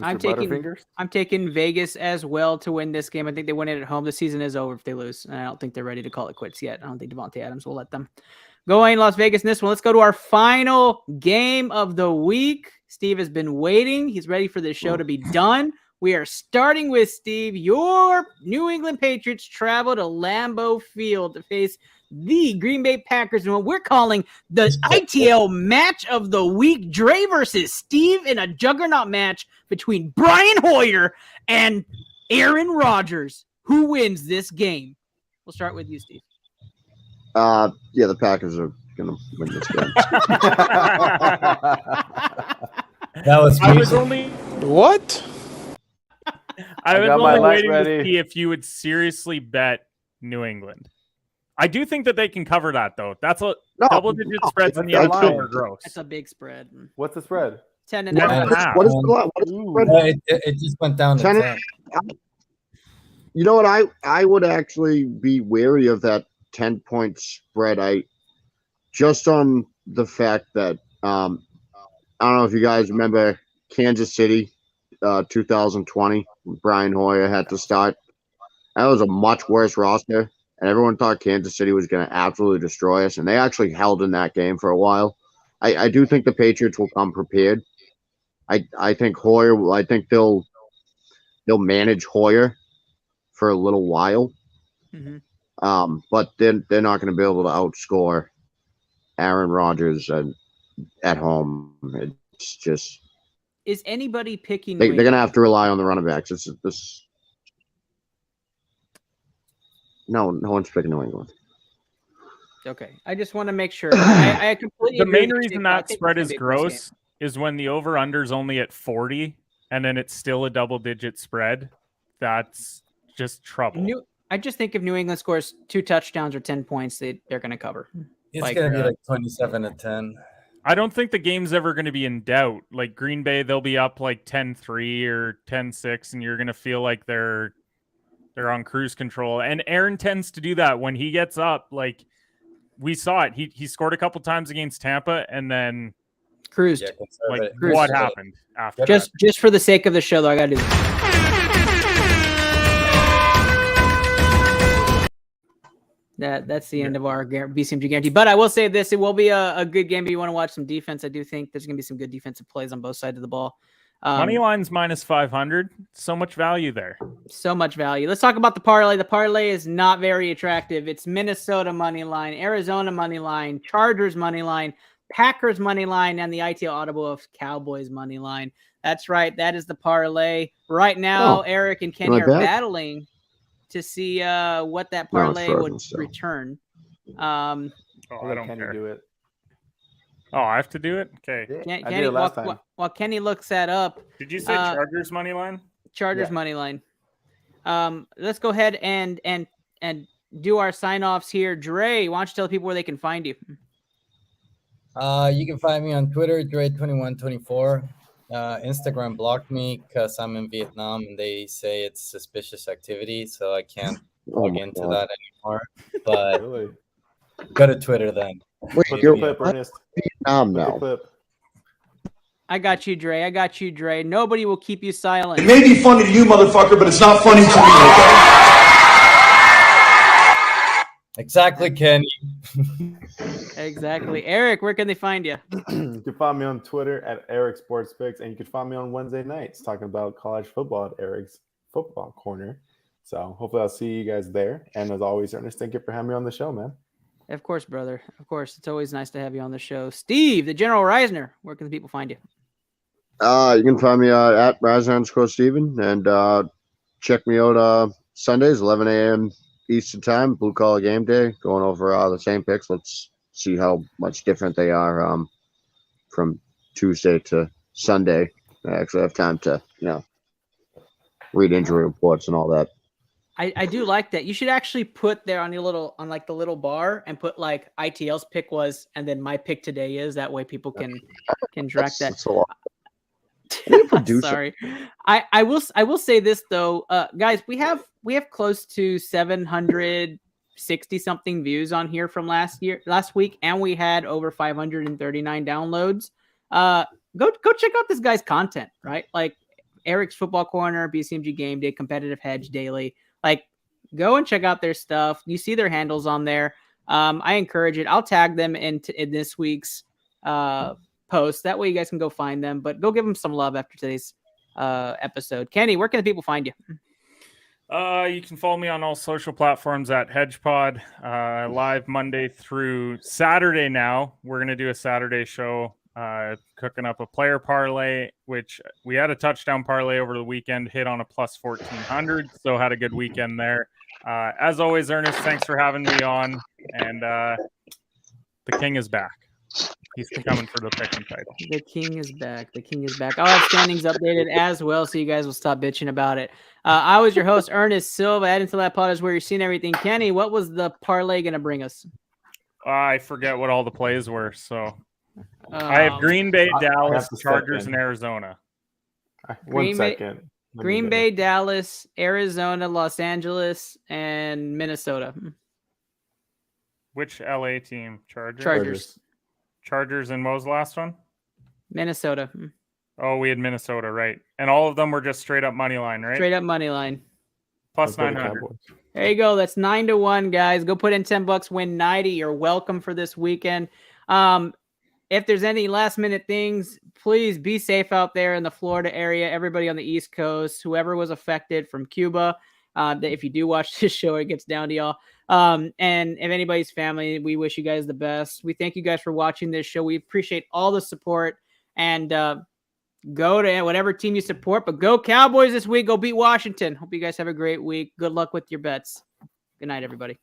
I'm taking Vegas as well to win this game. I think they win it at home. The season is over if they lose, and I don't think they're ready to call it quits yet. I don't think Devontae Adams will let them. Going Las Vegas in this one. Let's go to our final game of the week. Steve has been waiting. He's ready for this show to be done. We are starting with Steve. Your New England Patriots travel to Lambeau Field to face the Green Bay Packers in what we're calling the ITL match of the week. Dre versus Steve in a juggernaut match between Brian Hoyer and Aaron Rodgers. Who wins this game? We'll start with you, Steve. Yeah, the Packers are going to win this game. That was I was only what? I was got my only light waiting ready. to see if you would seriously bet New England. I do think that they can cover that, though. That's a double-digit spreads in the that's NFL fine. are gross. That's a big spread. What's the spread? 10 One and a half. What is the spread? It just went down to 10. 10. You know what? I would actually be wary of that 10-point spread. Just on the fact that I don't know if you guys remember Kansas City 2020 when Brian Hoyer had to start. That was a much worse roster, and everyone thought Kansas City was going to absolutely destroy us, and they actually held in that game for a while. I do think the Patriots will come prepared. I think Hoyer. I think they'll manage Hoyer for a little while. Mm-hmm. But then they're not going to be able to outscore Aaron Rodgers at home. It's just Is anybody picking? they're going to have to rely on the running backs. No one's picking New England. Okay, I just want to make sure. I completely. The agree main with reason Steve. I that think spread it's is gonna be a close gross is when the over-under is only at 40, and then it's still a double-digit spread. That's just trouble. game. I just think if New England scores 2 touchdowns or 10 points, they're going to cover. It's going to be like 27-10. I don't think the game's ever going to be in doubt. Like Green Bay, they'll be up like 10-3 or 10-6, and you're going to feel like they're on cruise control. And Aaron tends to do that when he gets up. Like we saw it. He scored a couple times against Tampa, and then cruised. Like Cruised. what happened after? Just for the sake of the show, though, I got to do that. That's the end of our BCMG guarantee. But I will say this: it will be a good game. But you want to watch some defense. I do think there's going to be some good defensive plays on both sides of the ball. Money line's minus 500. So much value there. So much value. Let's talk about the parlay. The parlay is not very attractive. It's Minnesota money line, Arizona money line, Chargers money line, Packers money line and the ITL Audible of Cowboys money line. That's right. That is the parlay. Right now, Eric and Kenny are battling to see what that parlay would return. I don't care. Do it. Oh, I have to do it? Okay. Yeah, I did it last time. While Kenny looks that up. Did you say Chargers money line? Chargers money line. Let's go ahead and do our sign-offs here. Dre, why don't you tell people where they can find you? You can find me on Twitter, Dre2124. Instagram blocked me because I'm in Vietnam and they say it's suspicious activity, so I can't log into that anymore. But go to Twitter then. Wait, you're Vietnam now. I got you, Dre. I got you, Dre. Nobody will keep you silent. It may be funny to you, motherfucker, but it's not funny to me, okay? Exactly, Kenny. Exactly. Eric, where can they find you? You can find me on Twitter at Eric Sports Picks, and you can find me on Wednesday nights talking about college football at Eric's Football Corner. So hopefully I'll see you guys there. And as always, Ernest, thank you for having me on the show, man. Of course, brother. Of course. It's always nice to have you on the show. Steve, the General Reisner, where can the people find you? You can find me at Reisner_Steven, and check me out Sundays, 11 a.m. Eastern time, Blue Collar Game Day, going over the same picks. Let's see how much different they are from Tuesday to Sunday. I actually have time to, read injury reports and all that. I do like that. You should actually put there on your little, on like the little bar, and put like ITL's pick was, and then my pick today is. That way people can track that. That's a lot. Sorry. I will say this though, guys, we have close to 760 something views on here from last week, and we had over 539 downloads. Go check out this guy's content, right? Like Eric's Football Corner, BCMG Game Day, Competitive Hedge Daily. Like, go and check out their stuff. You see their handles on there. I encourage it. I'll tag them in this week's post. That way you guys can go find them, but go give them some love after today's episode. Kenny, where can the people find you? You can follow me on all social platforms at HedgePod. Live Monday through Saturday now. We're going to do a Saturday show, cooking up a player parlay, which we had a touchdown parlay over the weekend, hit on a plus 1,400, so had a good weekend there. As always, Ernest, thanks for having me on, and the king is back. He's coming for the picking title. The king is back. The king is back. I'll have standings updated as well, so you guys will stop bitching about it. I was your host, Ernest Silva. Add into that pod is where you're seeing everything. Kenny, what was the parlay going to bring us? I forget what all the plays were, so I have Green Bay, Dallas, Chargers, and Arizona. Green Bay, Dallas, Arizona, Los Angeles, and Minnesota. Which LA team? Chargers. And what was the last one? Minnesota. Oh, we had Minnesota, right? And all of them were just straight up money line, right? Straight up money line. Plus 900. There you go. That's 9-1, guys. Go put in $10, win 90. You're welcome for this weekend. If there's any last minute things, please be safe out there in the Florida area. Everybody on the East Coast, whoever was affected from Cuba. If you do watch this show, it gets down to y'all. And if anybody's family, we wish you guys the best. We thank you guys for watching this show. We appreciate all the support, and go to whatever team you support, but go Cowboys this week. Go beat Washington. Hope you guys have a great week. Good luck with your bets. Good night, everybody.